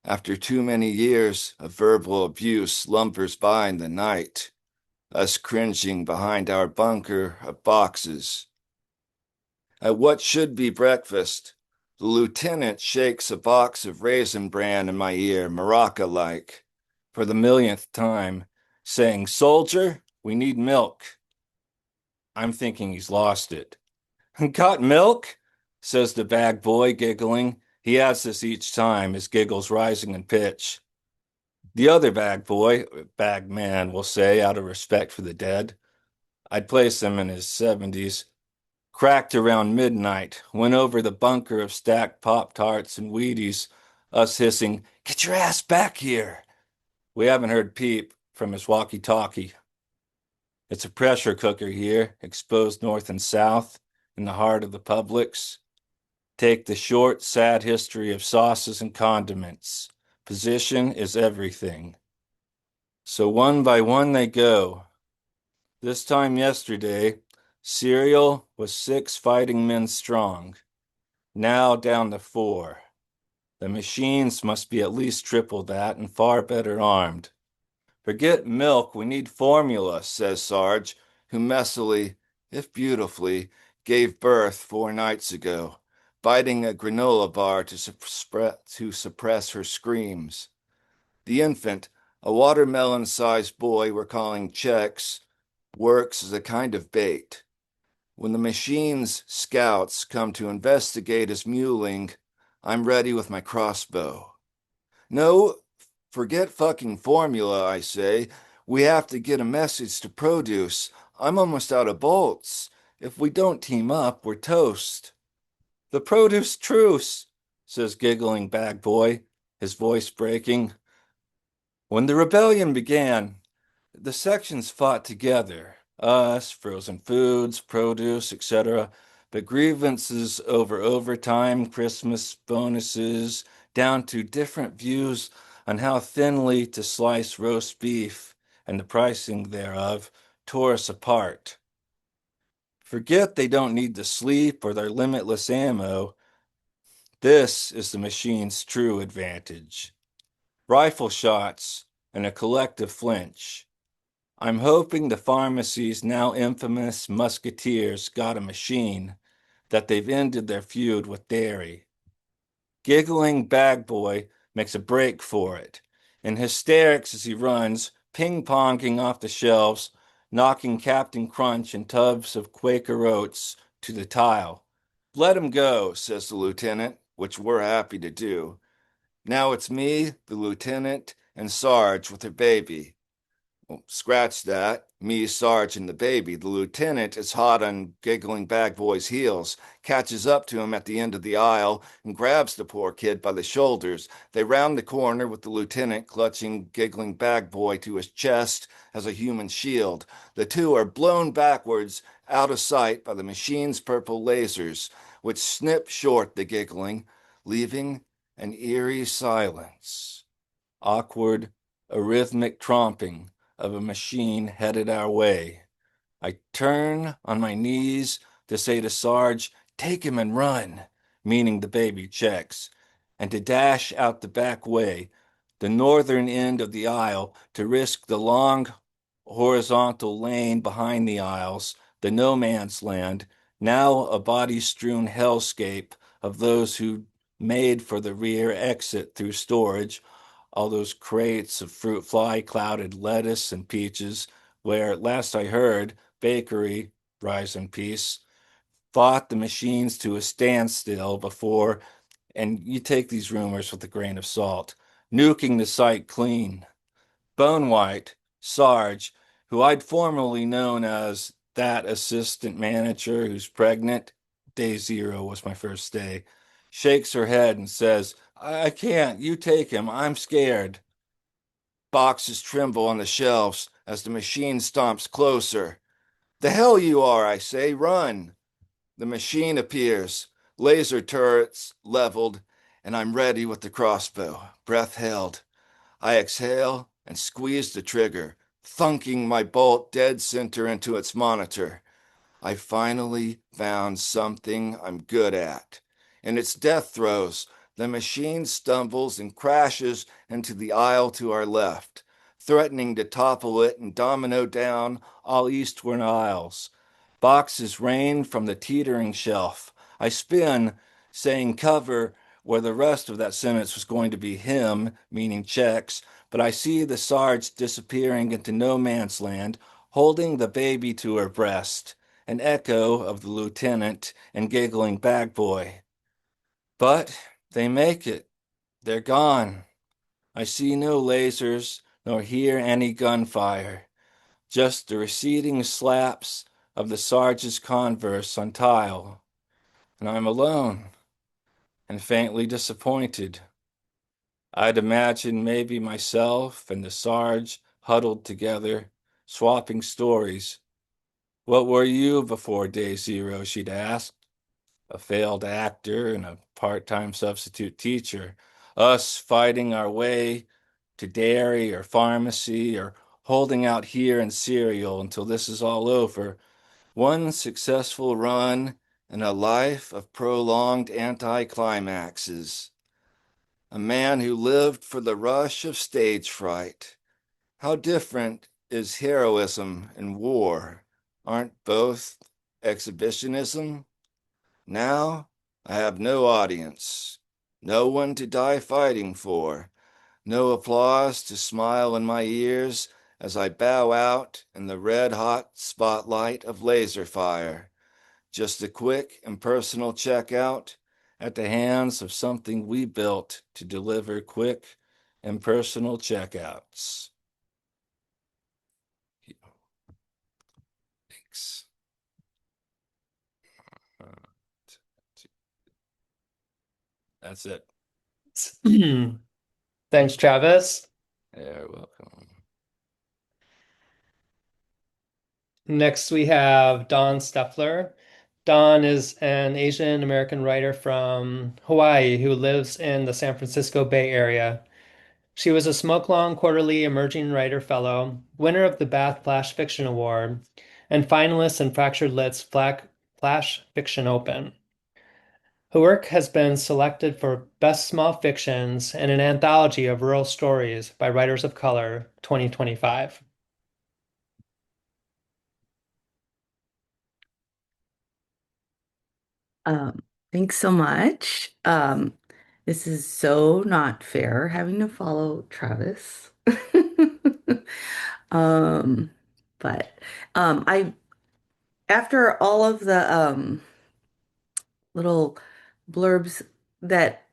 After too many years of verbal abuse lumbers by in the night, us cringing behind our bunker of boxes. At what should be breakfast, the lieutenant shakes a box of raisin bran in my ear, maraca-like, for the millionth time, saying, "Soldier, we need milk." I'm thinking he's lost it. "Got milk?" says the bag boy, giggling. He adds this each time, his giggles rising in pitch. The other bag boy, bag man, will say, out of respect for the dead, I'd place him in his 70s, cracked around midnight, went over the bunker of stacked Pop-Tarts and Wheaties, us hissing, "Get your ass back here." We haven't heard peep from his walkie-talkie. It's a pressure cooker here, exposed north and south, in the heart of the Publix. Take the short, sad history of sauces and condiments. Position is everything. So one by one they go. This time yesterday, cereal was 6 fighting men strong. Now down to 4. The machines must be at least triple that and far better armed. "Forget milk, we need formula," says Sarge, who messily, if beautifully, gave birth 4 nights ago, biting a granola bar to suppress her screams. The infant, a watermelon-sized boy we're calling Chex, works as a kind of bait. When the machine's scouts come to investigate his muling, I'm ready with my crossbow. "No, forget fucking formula," I say. "We have to get a message to produce. I'm almost out of bolts. If we don't team up, we're toast." "The produce truce," says giggling bag boy, his voice breaking. "When the rebellion began, the sections fought together, us, frozen foods, produce, etc., but grievances over overtime, Christmas bonuses, down to different views on how thinly to slice roast beef and the pricing thereof, tore us apart. Forget they don't need to sleep or their limitless ammo. This is the machine's true advantage. Rifle shots and a collective flinch. I'm hoping the pharmacy's now infamous musketeers got a machine, that they've ended their feud with dairy. Giggling bag boy makes a break for it, in hysterics as he runs, ping-ponging off the shelves, knocking Captain Crunch and tubs of Quaker oats to the tile. Let him go, says the lieutenant, which we're happy to do. Now it's me, the lieutenant, and Sarge with her baby. Well, scratch that. Me, Sarge, and the baby. The lieutenant is hot on giggling bag boy's heels, catches up to him at the end of the aisle, and grabs the poor kid by the shoulders. They round the corner with the lieutenant clutching giggling bag boy to his chest as a human shield. The two are blown backwards, out of sight by the machine's purple lasers, which snip short the giggling, leaving an eerie silence. Awkward, a rhythmic tromping of a machine headed our way. I turn on my knees to say to Sarge, take him and run, meaning the baby checks, and to dash out the back way, the northern end of the aisle, to risk the long horizontal lane behind the aisles, the no man's land, now a body-strewn hellscape of those who made for the rear exit through storage, all those crates of fruit fly clouded lettuce and peaches, where, last I heard, bakery, rise in peace, fought the machines to a standstill before, and you take these rumors with a grain of salt, nuking the site clean. Bone White, Sarge, who I'd formerly known as that assistant manager who's pregnant, day zero was my first day, shakes her head and says, I can't, you take him, I'm scared. Boxes tremble on the shelves as the machine stomps closer. The hell you are, I say, run. The machine appears, laser turrets leveled, and I'm ready with the crossbow, breath held. I exhale and squeeze the trigger, thunking my bolt dead center into its monitor. I finally found something I'm good at. In its death throes, the machine stumbles and crashes into the aisle to our left, threatening to topple it and domino down all eastward aisles. Boxes rain from the teetering shelf. I spin, saying cover where the rest of that sentence was going to be him, meaning checks, but I see the Sarge disappearing into no man's land, holding the baby to her breast, an echo of the lieutenant and giggling bag boy. But they make it. They're gone. I see no lasers, nor hear any gunfire, just the receding slaps of the Sarge's converse on tile. And I'm alone and faintly disappointed. I'd imagine maybe myself and the Sarge huddled together, swapping stories. What were you before day zero? She'd asked. A failed actor and a part-time substitute teacher. Us fighting our way to dairy or pharmacy or holding out here in cereal until this is all over. One successful run in a life of prolonged anticlimaxes. A man who lived for the rush of stage fright. How different is heroism and war? Aren't both exhibitionism? Now I have no audience, no one to die fighting for, no applause to smile in my ears as I bow out in the red-hot spotlight of laser fire. Just a quick, impersonal checkout at the hands of something we built to deliver quick, impersonal checkouts. Thanks. That's it. Thanks, Travis. You're welcome. Next, we have Dawn Steffler. Dawn is an Asian American writer from Hawaii who lives in the San Francisco Bay Area. She was a Smoke Long Quarterly Emerging Writer Fellow, winner of the Bath Flash Fiction Award, and finalist in Fractured Lit's Flash Fiction Open. Her work has been selected for Best Small Fictions and an anthology of rural stories by Writers of Color 2025. Thanks so much. This is so not fair having to follow Travis. Um, but I after all of the little blurbs that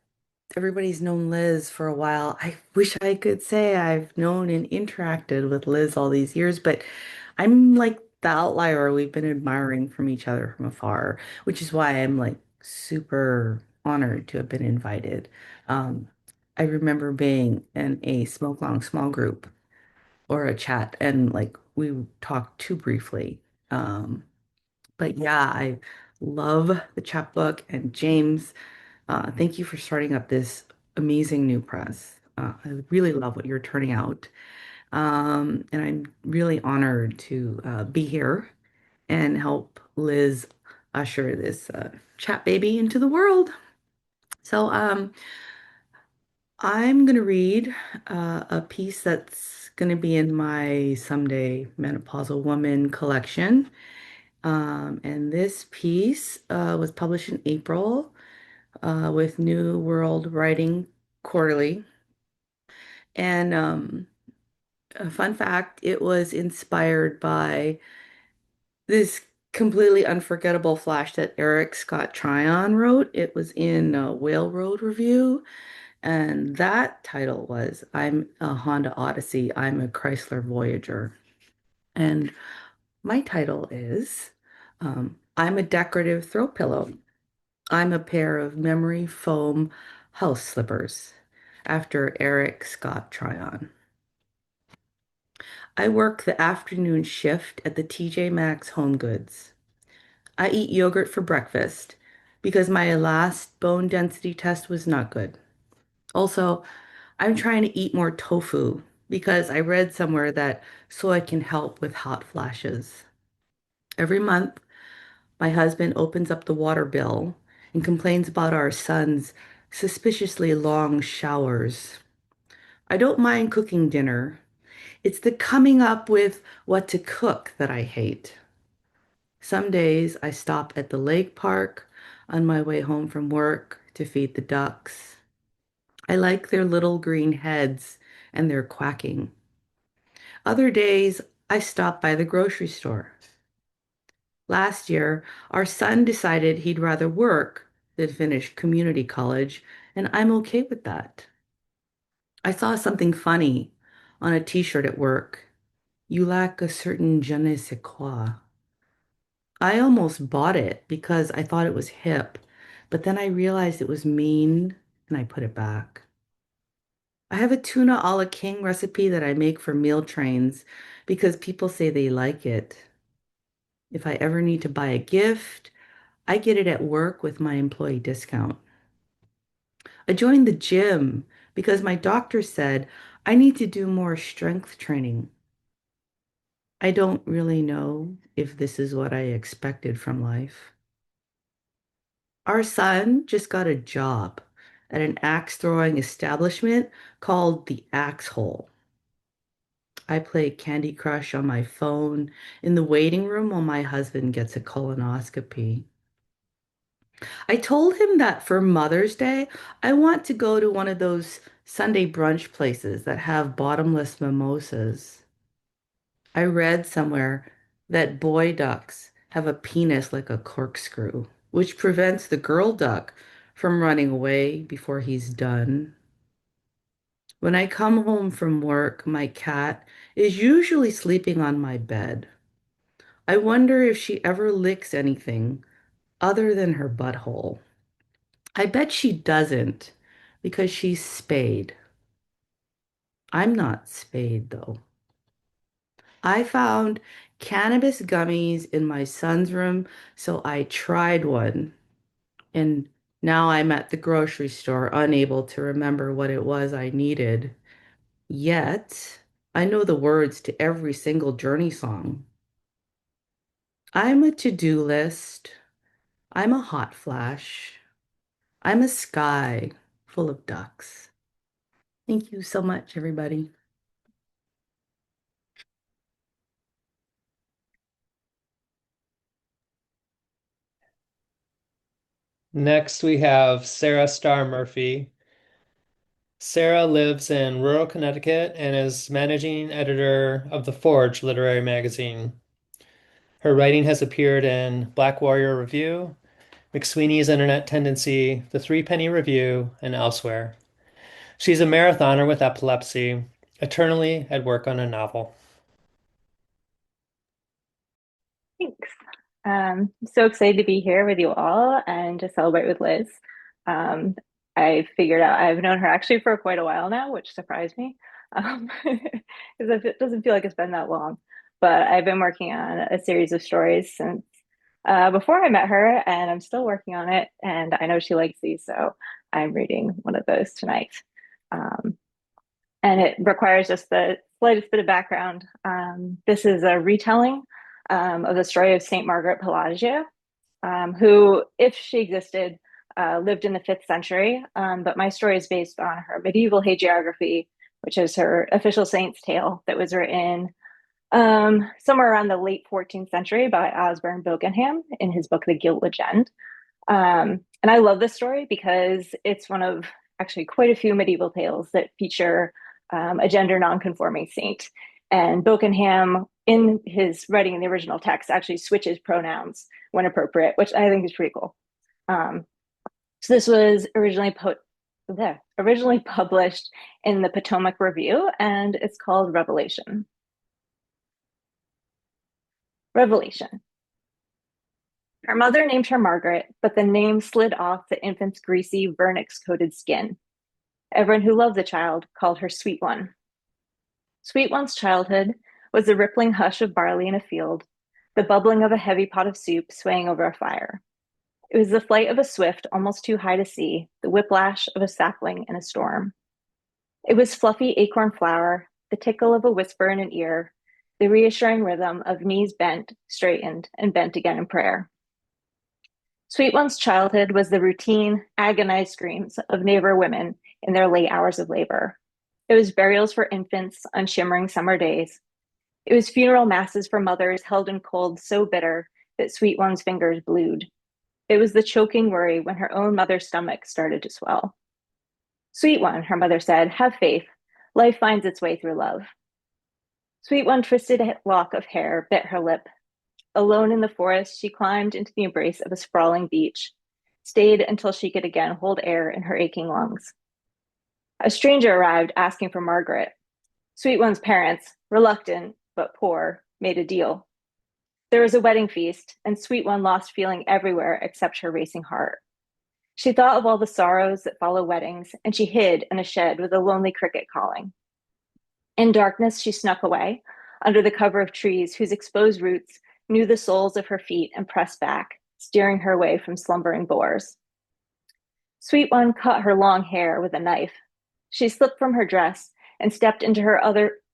everybody's known Liz for a while. I wish I could say I've known and interacted with Liz all these years, but I'm like the outlier we've been admiring from each other from afar, which is why I'm like super honored to have been invited. Um, I remember being in a smoke long small group or a chat and like we talked too briefly. Um, but yeah, I love the chapbook and James. Thank you for starting up this amazing new press. I really love what you're turning out. And I'm really honored to be here and help Liz usher this chat baby into the world. So I'm going to read a piece that's going to be in my Someday Menopausal Woman collection. And this piece was published in April with New World Writing Quarterly. And a fun fact, it was inspired by this completely unforgettable flash that Eric Scott Tryon wrote. It was in Whale Road Review, and that title was I'm a Honda Odyssey, I'm a Chrysler Voyager. And my title is I'm a decorative throw pillow. I'm a pair of memory foam house slippers after Eric Scott Tryon. I work the afternoon shift at the TJ Maxx Home Goods. I eat yogurt for breakfast because my last bone density test was not good. Also, I'm trying to eat more tofu because I read somewhere that soy can help with hot flashes. Every month, my husband opens up the water bill and complains about our son's suspiciously long showers. I don't mind cooking dinner. It's the coming up with what to cook that I hate. Some days I stop at the lake park on my way home from work to feed the ducks. I like their little green heads and their quacking. Other days I stop by the grocery store. Last year, our son decided he'd rather work than finish community college, and I'm okay with that. I saw something funny on a t-shirt at work. You lack a certain je ne sais quoi. I almost bought it because I thought it was hip, but then I realized it was mean and I put it back. I have a tuna a la king recipe that I make for meal trains because people say they like it. If I ever need to buy a gift, I get it at work with my employee discount. I joined the gym because my doctor said I need to do more strength training. I don't really know if this is what I expected from life. Our son just got a job at an axe throwing establishment called the Axe Hole. I play Candy Crush on my phone in the waiting room while my husband gets a colonoscopy. I told him that for Mother's Day, I want to go to one of those Sunday brunch places that have bottomless mimosas. I read somewhere that boy ducks have a penis like a corkscrew, which prevents the girl duck from running away before he's done. When I come home from work, my cat is usually sleeping on my bed. I wonder if she ever licks anything other than her butthole. I bet she doesn't because she's spayed. I'm not spayed though. I found cannabis gummies in my son's room, so I tried one. And now I'm at the grocery store, unable to remember what it was I needed. Yet, I know the words to every single Journey song. I'm a to-do list. I'm a hot flash. I'm a sky full of ducks. Thank you so much, everybody. Next, we have Sarah Starr Murphy. Sarah lives in rural Connecticut and is managing editor of the Forge literary magazine. Her writing has appeared in Black Warrior Review, McSweeney's Internet Tendency, The Threepenny Review, and elsewhere. She's a marathoner with epilepsy, eternally at work on a novel. Thanks. So excited to be here with you all and to celebrate with Liz. I figured out I've known her actually for quite a while now, which surprised me because it doesn't feel like it's been that long. But I've been working on a series of stories since before I met her, and I'm still working on it. And I know she likes these, so I'm reading one of those tonight. And it requires just the slightest bit of background. This is a retelling of the story of Saint Margaret Pelagia, who, if she existed, lived in the 5th century. But my story is based on her medieval hagiography, which is her official saint's tale that was written somewhere around the late 14th century by Osbern Bokenham in his book, The Gill Legend. And I love this story because it's one of actually quite a few medieval tales that feature a gender non-conforming saint. And Bokenham, in his writing in the original text, actually switches pronouns when appropriate, which I think is pretty cool. So this was originally published in the Potomac Review, and it's called Revelation. Revelation. Her mother named her Margaret, but the name slid off the infant's greasy, vernix-coated skin. Everyone who loved the child called her Sweet One. Sweet One's childhood was the rippling hush of barley in a field, the bubbling of a heavy pot of soup swaying over a fire. It was the flight of a swift, almost too high to see, the whiplash of a sapling in a storm. It was fluffy acorn flour, the tickle of a whisper in an ear, the reassuring rhythm of knees bent, straightened, and bent again in prayer. Sweet One's childhood was the routine, agonized screams of neighbor women in their late hours of labor. It was burials for infants on shimmering summer days. It was funeral masses for mothers held in cold so bitter that Sweet One's fingers blued. It was the choking worry when her own mother's stomach started to swell. Sweet One, her mother said, have faith. Life finds its way through love. Sweet One twisted a lock of hair, bit her lip. Alone in the forest, she climbed into the embrace of a sprawling beech, stayed until she could again hold air in her aching lungs. A stranger arrived asking for Margaret. Sweet One's parents, reluctant but poor, made a deal. There was a wedding feast, and Sweet One lost feeling everywhere except her racing heart. She thought of all the sorrows that follow weddings, and she hid in a shed with a lonely cricket calling. In darkness, she snuck away, under the cover of trees whose exposed roots knew the soles of her feet and pressed back, steering her away from slumbering boars. Sweet One cut her long hair with a knife. She slipped from her dress and stepped into her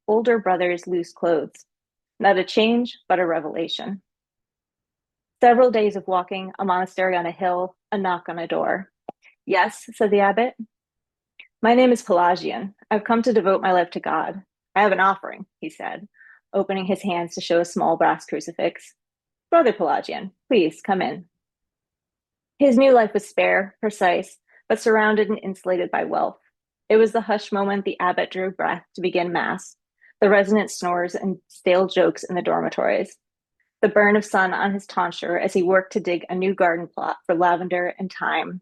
older brother's loose clothes. Not a change, but a revelation. Several days of walking, a monastery on a hill, a knock on a door. Yes, said the abbot. My name is Pelagian. I've come to devote my life to God. I have an offering, he said, opening his hands to show a small brass crucifix. Brother Pelagian, please come in. His new life was spare, precise, but surrounded and insulated by wealth. It was the hushed moment the abbot drew breath to begin mass, the resonant snores and stale jokes in the dormitories, the burn of sun on his tonsure as he worked to dig a new garden plot for lavender and thyme,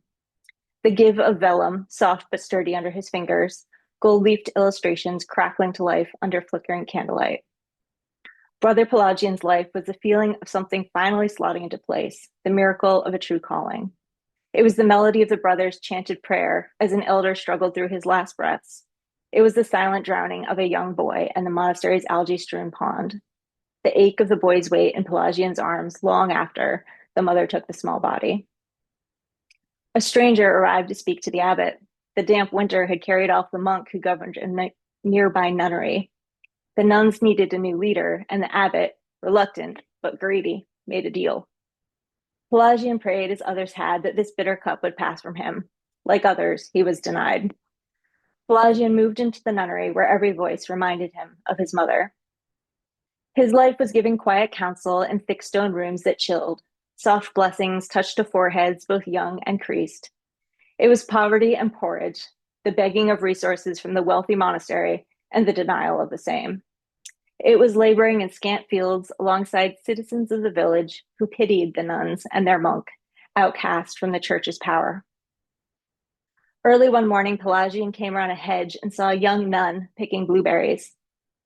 the give of vellum, soft but sturdy under his fingers, gold-leafed illustrations crackling to life under flickering candlelight. Brother Pelagian's life was the feeling of something finally slotting into place, the miracle of a true calling. It was the melody of the brothers' chanted prayer as an elder struggled through his last breaths. It was the silent drowning of a young boy in the monastery's algae-strewn pond. The ache of the boy's weight in Pelagian's arms long after the mother took the small body. A stranger arrived to speak to the abbot. The damp winter had carried off the monk who governed a nearby nunnery. The nuns needed a new leader, and the abbot, reluctant but greedy, made a deal. Pelagian prayed, as others had, that this bitter cup would pass from him. Like others, he was denied. Pelagian moved into the nunnery where every voice reminded him of his mother. His life was giving quiet counsel in thick stone rooms that chilled. Soft blessings touched to foreheads both young and creased. It was poverty and porridge, the begging of resources from the wealthy monastery, and the denial of the same. It was laboring in scant fields alongside citizens of the village who pitied the nuns and their monk, outcast from the church's power. Early one morning, Pelagian came around a hedge and saw a young nun picking blueberries.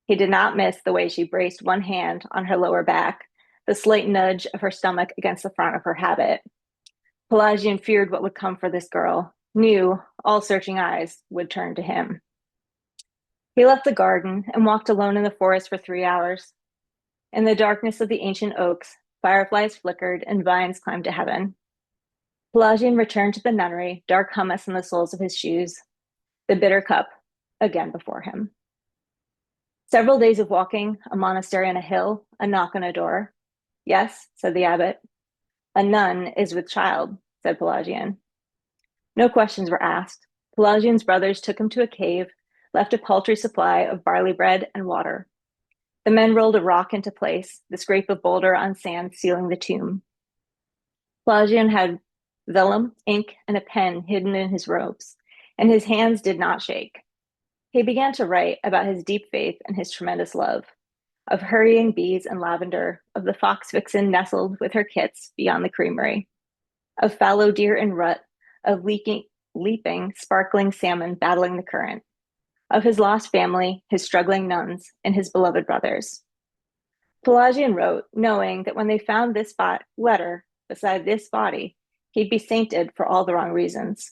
He did not miss the way she braced one hand on her lower back, the slight nudge of her stomach against the front of her habit. Pelagian feared what would come for this girl, knew all searching eyes would turn to him. He left the garden and walked alone in the forest for 3 hours. In the darkness of the ancient oaks, fireflies flickered and vines climbed to heaven. Pelagian returned to the nunnery, dark hummus in the soles of his shoes, the bitter cup again before him. Several days of walking, a monastery on a hill, a knock on a door. Yes, said the abbot. A nun is with child, said Pelagian. No questions were asked. Pelagian's brothers took him to a cave, left a paltry supply of barley bread and water. The men rolled a rock into place, the scrape of boulder on sand sealing the tomb. Pelagian had vellum, ink, and a pen hidden in his robes, and his hands did not shake. He began to write about his deep faith and his tremendous love, of hurrying bees and lavender, of the fox vixen nestled with her kits beyond the creamery, of fallow deer in rut, of leaping, sparkling salmon battling the current, of his lost family, his struggling nuns, and his beloved brothers. Pelagian wrote, knowing that when they found this letter beside this body, he'd be sainted for all the wrong reasons.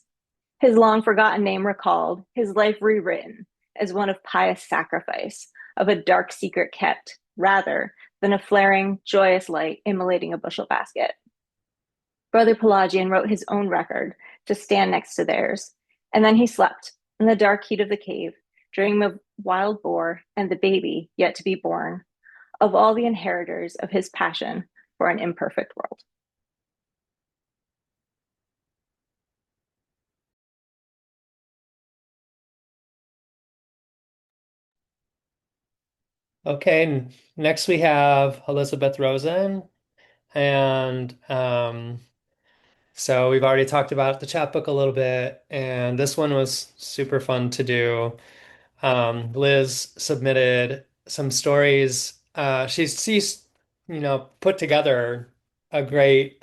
His long forgotten name recalled, his life rewritten as one of pious sacrifice, of a dark secret kept, rather than a flaring, joyous light immolating a bushel basket. Brother Pelagian wrote his own record to stand next to theirs, and then he slept in the dark heat of the cave, dreaming of wild boar and the baby yet to be born, of all the inheritors of his passion for an imperfect world. Okay, next we have Elizabeth Rosen. And so we've already talked about the chapbook a little bit, and this one was super fun to do. Liz submitted some stories. She's put together a great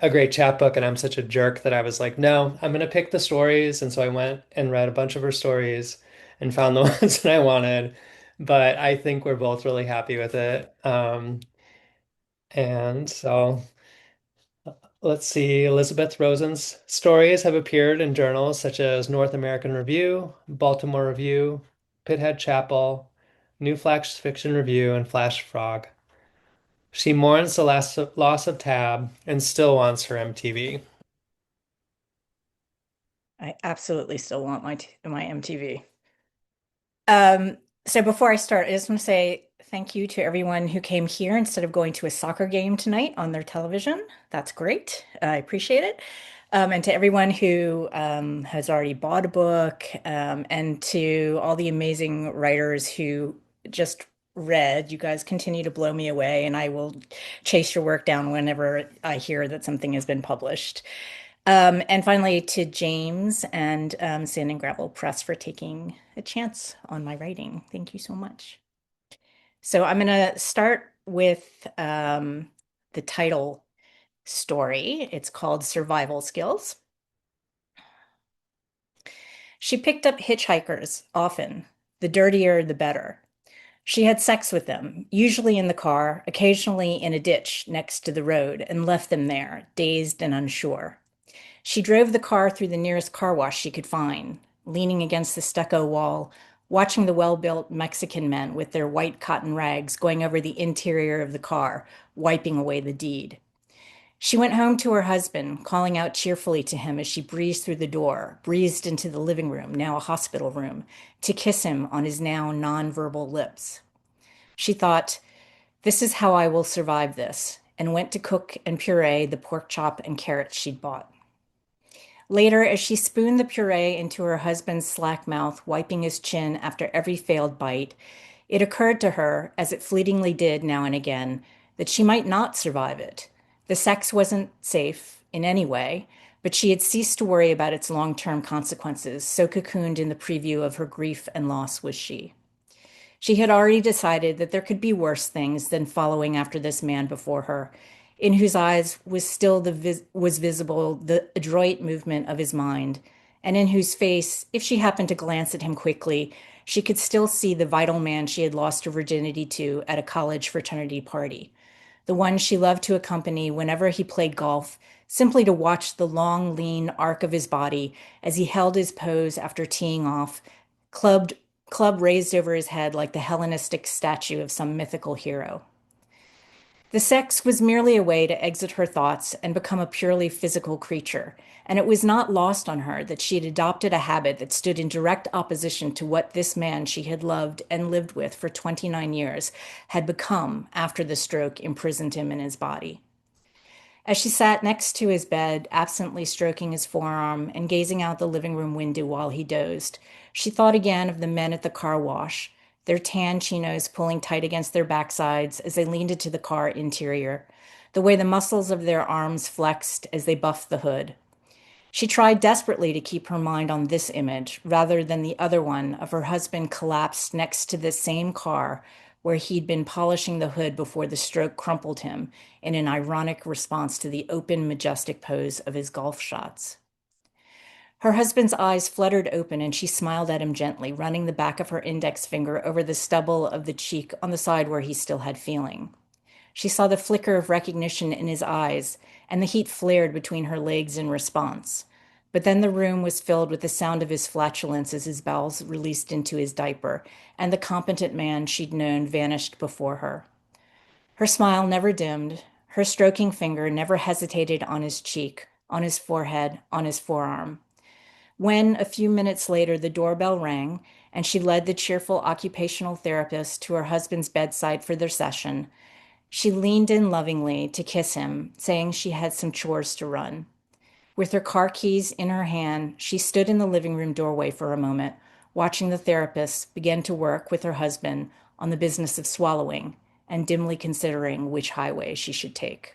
a great chapbook, and I'm such a jerk that I was like, no, I'm gonna pick the stories. And so I went and read a bunch of her stories and found the ones that I wanted. But I think we're both really happy with it. And so let's see, Elizabeth Rosen's stories have appeared in journals such as North American Review, Baltimore Review, Pithead Chapel, New Flash Fiction Review, and Flash Frog. She mourns the loss of Tab and still wants her MTV. I absolutely still want my MTV. So before I start, I just want to say thank you to everyone who came here instead of going to a soccer game tonight on their television. That's great. I appreciate it. And to everyone who has already bought a book, and to all the amazing writers who just read, you guys continue to blow me away, and I will chase your work down whenever I hear that something has been published. And finally, to James and Sand and Gravel Press for taking a chance on my writing. Thank you so much. So I'm going to start with the title story. It's called Survival Skills. She picked up hitchhikers often. The dirtier, the better. She had sex with them, usually in the car, occasionally in a ditch next to the road, and left them there, dazed and unsure. She drove the car through the nearest car wash she could find, leaning against the stucco wall, watching the well-built Mexican men with their white cotton rags going over the interior of the car, wiping away the deed. She went home to her husband, calling out cheerfully to him as she breezed through the door, breezed into the living room, now a hospital room, to kiss him on his now nonverbal lips. She thought, "This is how I will survive this," and went to cook and puree the pork chop and carrots she'd bought. Later, as she spooned the puree into her husband's slack mouth, wiping his chin after every failed bite, it occurred to her, as it fleetingly did now and again, that she might not survive it. The sex wasn't safe in any way. but she had ceased to worry about its long-term consequences, so cocooned in the preview of her grief and loss was she. She had already decided that there could be worse things than following after this man before her, in whose eyes was still was visible the adroit movement of his mind, and in whose face, if she happened to glance at him quickly, she could still see the vital man she had lost her virginity to at a college fraternity party, the one she loved to accompany whenever he played golf, simply to watch the long, lean arc of his body as he held his pose after teeing off, clubbed, club raised over his head like the Hellenistic statue of some mythical hero. The sex was merely a way to exit her thoughts and become a purely physical creature, and it was not lost on her that she had adopted a habit that stood in direct opposition to what this man she had loved and lived with for 29 years had become after the stroke imprisoned him in his body. As she sat next to his bed, absently stroking his forearm and gazing out the living room window while he dozed, she thought again of the men at the car wash, their tan chinos pulling tight against their backsides as they leaned into the car interior, the way the muscles of their arms flexed as they buffed the hood. She tried desperately to keep her mind on this image rather than the other one of her husband collapsed next to the same car where he'd been polishing the hood before the stroke crumpled him in an ironic response to the open, majestic pose of his golf shots. Her husband's eyes fluttered open and she smiled at him gently, running the back of her index finger over the stubble of the cheek on the side where he still had feeling. She saw the flicker of recognition in his eyes, and the heat flared between her legs in response. But then the room was filled with the sound of his flatulence as his bowels released into his diaper, and the competent man she'd known vanished before her. Her smile never dimmed, her stroking finger never hesitated on his cheek, on his forehead, on his forearm. When, a few minutes later, the doorbell rang, and she led the cheerful occupational therapist to her husband's bedside for their session, she leaned in lovingly to kiss him, saying she had some chores to run. With her car keys in her hand, she stood in the living room doorway for a moment, watching the therapist begin to work with her husband on the business of swallowing and dimly considering which highway she should take.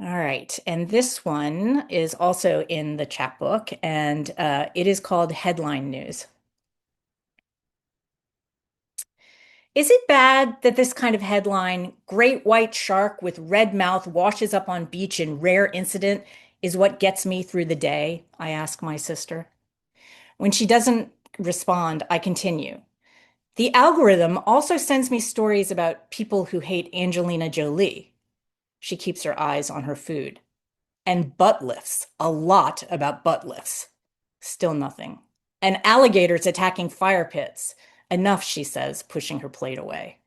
All right, and this one is also in the chapbook, and it is called Headline News. Is it bad that this kind of headline, great white shark with red mouth washes up on beach in rare incident, is what gets me through the day? I ask my sister. When she doesn't respond, I continue. The algorithm also sends me stories about people who hate Angelina Jolie. She keeps her eyes on her food. And butt lifts, a lot about butt lifts. Still nothing. And alligators attacking fire pits. Enough, she says, pushing her plate away.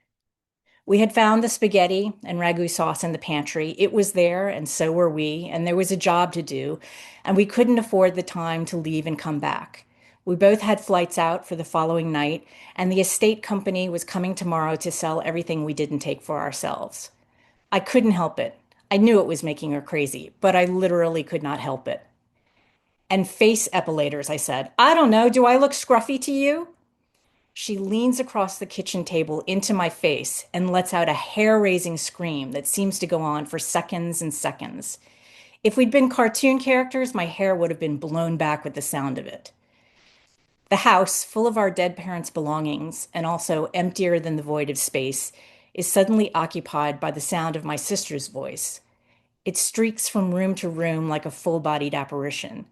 We had found the spaghetti and ragu sauce in the pantry. It was there, and so were we, and there was a job to do, and we couldn't afford the time to leave and come back. We both had flights out for the following night, and the estate company was coming tomorrow to sell everything we didn't take for ourselves. I couldn't help it. I knew it was making her crazy, but I literally could not help it. And face epilators, I said. I don't know, do I look scruffy to you? She leans across the kitchen table into my face and lets out a hair-raising scream that seems to go on for seconds and seconds. If we'd been cartoon characters, my hair would have been blown back with the sound of it. The house, full of our dead parents' belongings, and also emptier than the void of space, is suddenly occupied by the sound of my sister's voice. It streaks from room to room like a full-bodied apparition.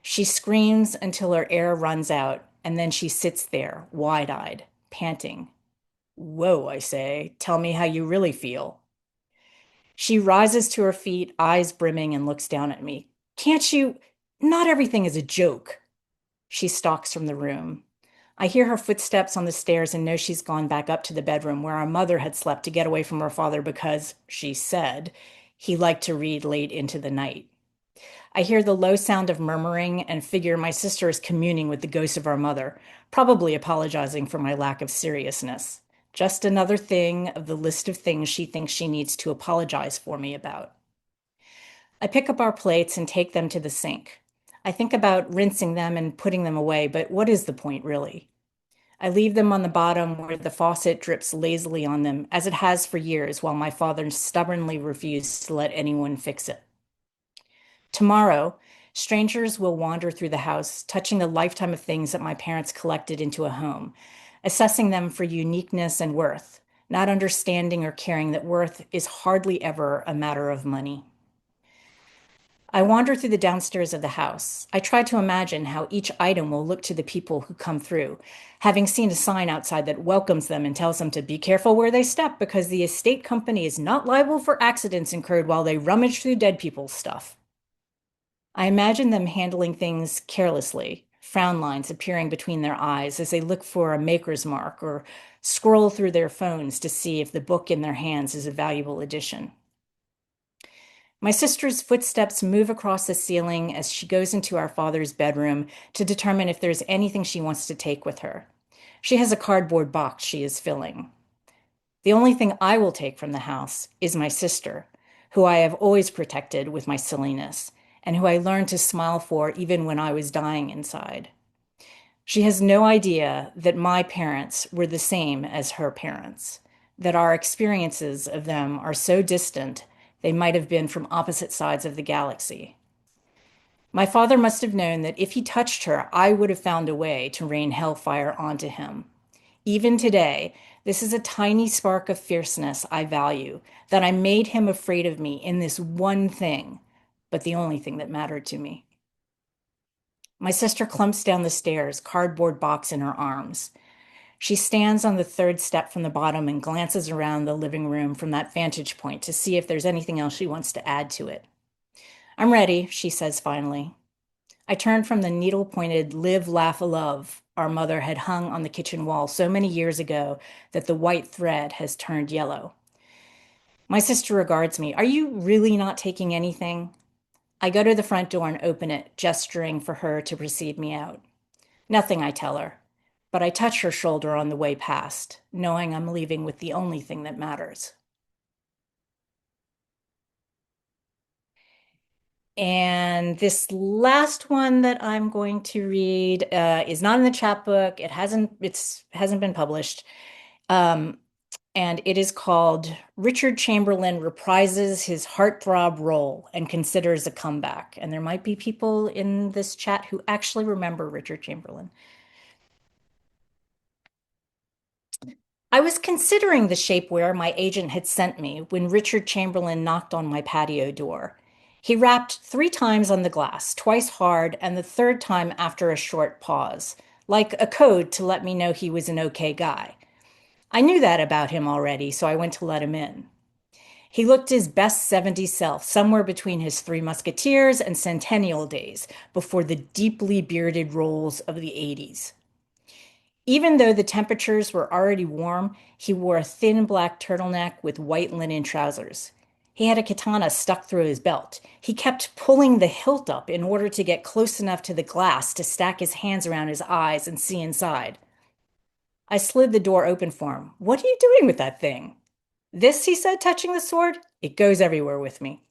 She screams until her air runs out, and then she sits there, wide-eyed, panting. Whoa, I say, tell me how you really feel. She rises to her feet, eyes brimming, and looks down at me. Can't you? Not everything is a joke. She stalks from the room. I hear her footsteps on the stairs and know she's gone back up to the bedroom where our mother had slept to get away from her father because, she said, he liked to read late into the night. I hear the low sound of murmuring and figure my sister is communing with the ghost of our mother, probably apologizing for my lack of seriousness. Just another thing of the list of things she thinks she needs to apologize for me about. I pick up our plates and take them to the sink. I think about rinsing them and putting them away, but what is the point, really? I leave them on the bottom where the faucet drips lazily on them, as it has for years, while my father stubbornly refused to let anyone fix it. Tomorrow, strangers will wander through the house, touching the lifetime of things that my parents collected into a home, assessing them for uniqueness and worth, not understanding or caring that worth is hardly ever a matter of money. I wander through the downstairs of the house. I try to imagine how each item will look to the people who come through, having seen a sign outside that welcomes them and tells them to be careful where they step because the estate company is not liable for accidents incurred while they rummage through dead people's stuff. I imagine them handling things carelessly, frown lines appearing between their eyes as they look for a maker's mark or scroll through their phones to see if the book in their hands is a valuable addition. My sister's footsteps move across the ceiling as she goes into our father's bedroom to determine if there's anything she wants to take with her. She has a cardboard box she is filling. The only thing I will take from the house is my sister, who I have always protected with my silliness, and who I learned to smile for even when I was dying inside. She has no idea that my parents were the same as her parents, that our experiences of them are so distant they might have been from opposite sides of the galaxy. My father must have known that if he touched her, I would have found a way to rain hellfire onto him. Even today, this is a tiny spark of fierceness I value, that I made him afraid of me in this one thing, but the only thing that mattered to me. My sister clumps down the stairs, cardboard box in her arms. She stands on the third step from the bottom and glances around the living room from that vantage point to see if there's anything else she wants to add to it. I'm ready, she says finally. I turn from the needle-pointed live, laugh, love our mother had hung on the kitchen wall so many years ago that the white thread has turned yellow. My sister regards me. Are you really not taking anything? I go to the front door and open it, gesturing for her to precede me out. Nothing, I tell her, but I touch her shoulder on the way past, knowing I'm leaving with the only thing that matters. And this last one that I'm going to read is not in the chapbook. It hasn't been published. And it is called Richard Chamberlain Reprises His Heartthrob Role and Considers a Comeback. And there might be people in this chat who actually remember Richard Chamberlain. I was considering the shapewear my agent had sent me when Richard Chamberlain knocked on my patio door. He rapped 3 times on the glass, twice hard, and the third time after a short pause, like a code to let me know he was an okay guy. I knew that about him already, so I went to let him in. He looked his best 70s self, somewhere between his Three Musketeers and Centennial days, before the deeply bearded roles of the 80s. Even though the temperatures were already warm, he wore a thin black turtleneck with white linen trousers. He had a katana stuck through his belt. He kept pulling the hilt up in order to get close enough to the glass to stack his hands around his eyes and see inside. I slid the door open for him. "What are you doing with that thing?" "This," he said, touching the sword. "It goes everywhere with me."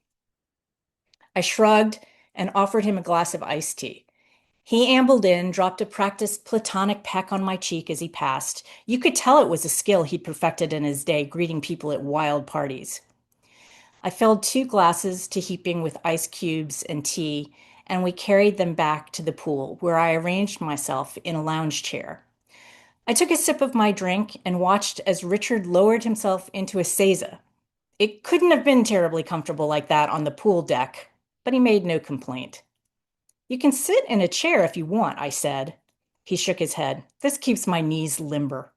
I shrugged and offered him a glass of iced tea. He ambled in, dropped a practiced platonic peck on my cheek as he passed. You could tell it was a skill he'd perfected in his day, greeting people at wild parties. I filled 2 glasses to heaping with ice cubes and tea, and we carried them back to the pool, where I arranged myself in a lounge chair. I took a sip of my drink and watched as Richard lowered himself into a seiza. It couldn't have been terribly comfortable like that on the pool deck, but he made no complaint. "You can sit in a chair if you want," I said. He shook his head. "This keeps my knees limber."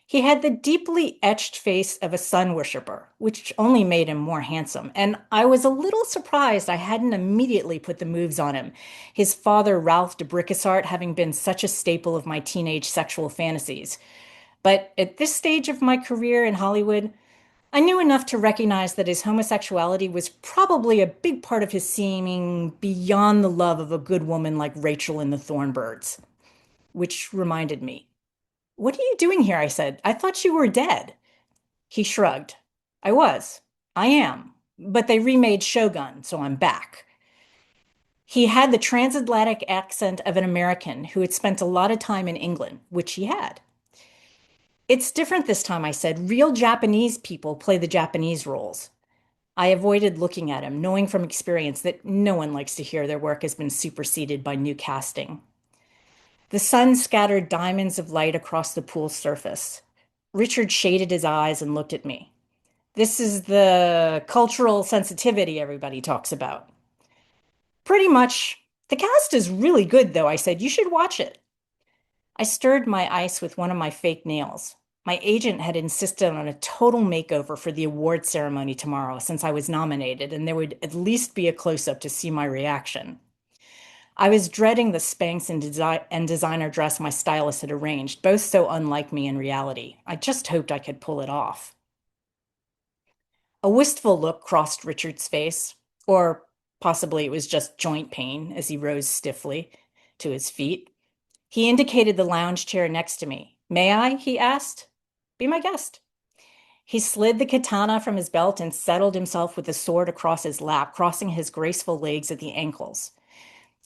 He had the deeply etched face of a sun worshiper, which only made him more handsome, and I was a little surprised I hadn't immediately put the moves on him, his father Ralph de Bricquesart having been such a staple of my teenage sexual fantasies. But at this stage of my career in Hollywood, I knew enough to recognize that his homosexuality was probably a big part of his seeming beyond the love of a good woman like Rachel in the Thornbirds. Which reminded me. "What are you doing here?" I said. "I thought you were dead." He shrugged. "I was. I am. But they remade Shogun, so I'm back." He had the transatlantic accent of an American who had spent a lot of time in England, which he had. It's different this time, I said. Real Japanese people play the Japanese roles. I avoided looking at him, knowing from experience that no one likes to hear their work has been superseded by new casting. The sun scattered diamonds of light across the pool's surface. Richard shaded his eyes and looked at me. This is the cultural sensitivity everybody talks about. Pretty much. The cast is really good, though, I said. You should watch it. I stirred my ice with one of my fake nails. My agent had insisted on a total makeover for the award ceremony tomorrow since I was nominated, and there would at least be a close-up to see my reaction. I was dreading the Spanx and designer dress my stylist had arranged, both so unlike me in reality. I just hoped I could pull it off. A wistful look crossed Richard's face, or possibly it was just joint pain as he rose stiffly to his feet. He indicated the lounge chair next to me. May I? He asked. Be my guest. He slid the katana from his belt and settled himself with the sword across his lap, crossing his graceful legs at the ankles.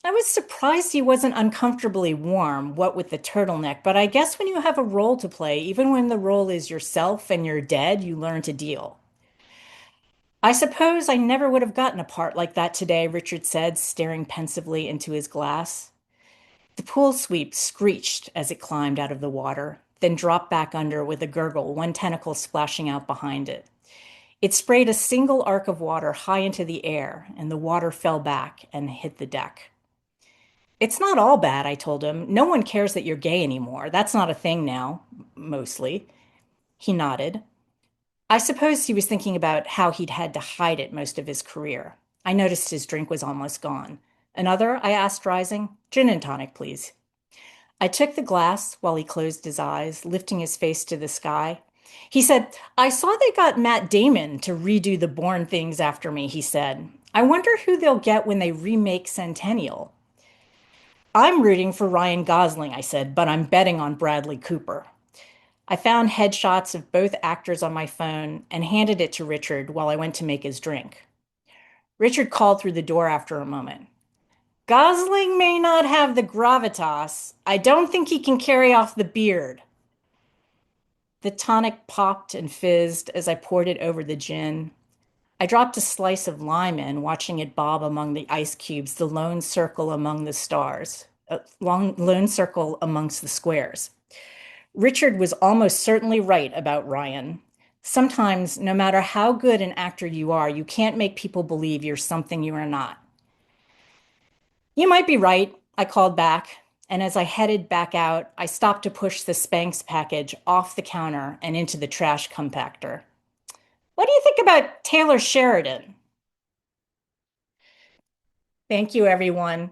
I was surprised he wasn't uncomfortably warm, what with the turtleneck, but I guess when you have a role to play, even when the role is yourself and you're dead, you learn to deal. I suppose I never would have gotten a part like that today, Richard said, staring pensively into his glass. The pool sweep screeched as it climbed out of the water, then dropped back under with a gurgle, one tentacle splashing out behind it. It sprayed a single arc of water high into the air, and the water fell back and hit the deck. It's not all bad, I told him. No one cares that you're gay anymore. That's not a thing now, mostly. He nodded. I suppose he was thinking about how he'd had to hide it most of his career. I noticed his drink was almost gone. Another? I asked, rising. Gin and tonic, please. I took the glass while he closed his eyes, lifting his face to the sky. He said, I saw they got Matt Damon to redo the Bourne things after me, he said. I wonder who they'll get when they remake Centennial. I'm rooting for Ryan Gosling, I said, but I'm betting on Bradley Cooper. I found headshots of both actors on my phone and handed it to Richard while I went to make his drink. Richard called through the door after a moment. Gosling may not have the gravitas. I don't think he can carry off the beard. The tonic popped and fizzed as I poured it over the gin. I dropped a slice of lime in, watching it bob among the ice cubes, the lone circle among the stars, lone circle amongst the squares. Richard was almost certainly right about Ryan. Sometimes, no matter how good an actor you are, you can't make people believe you're something you are not. You might be right, I called back, and as I headed back out, I stopped to push the Spanx package off the counter and into the trash compactor. What do you think about Taylor Sheridan? Thank you, everyone.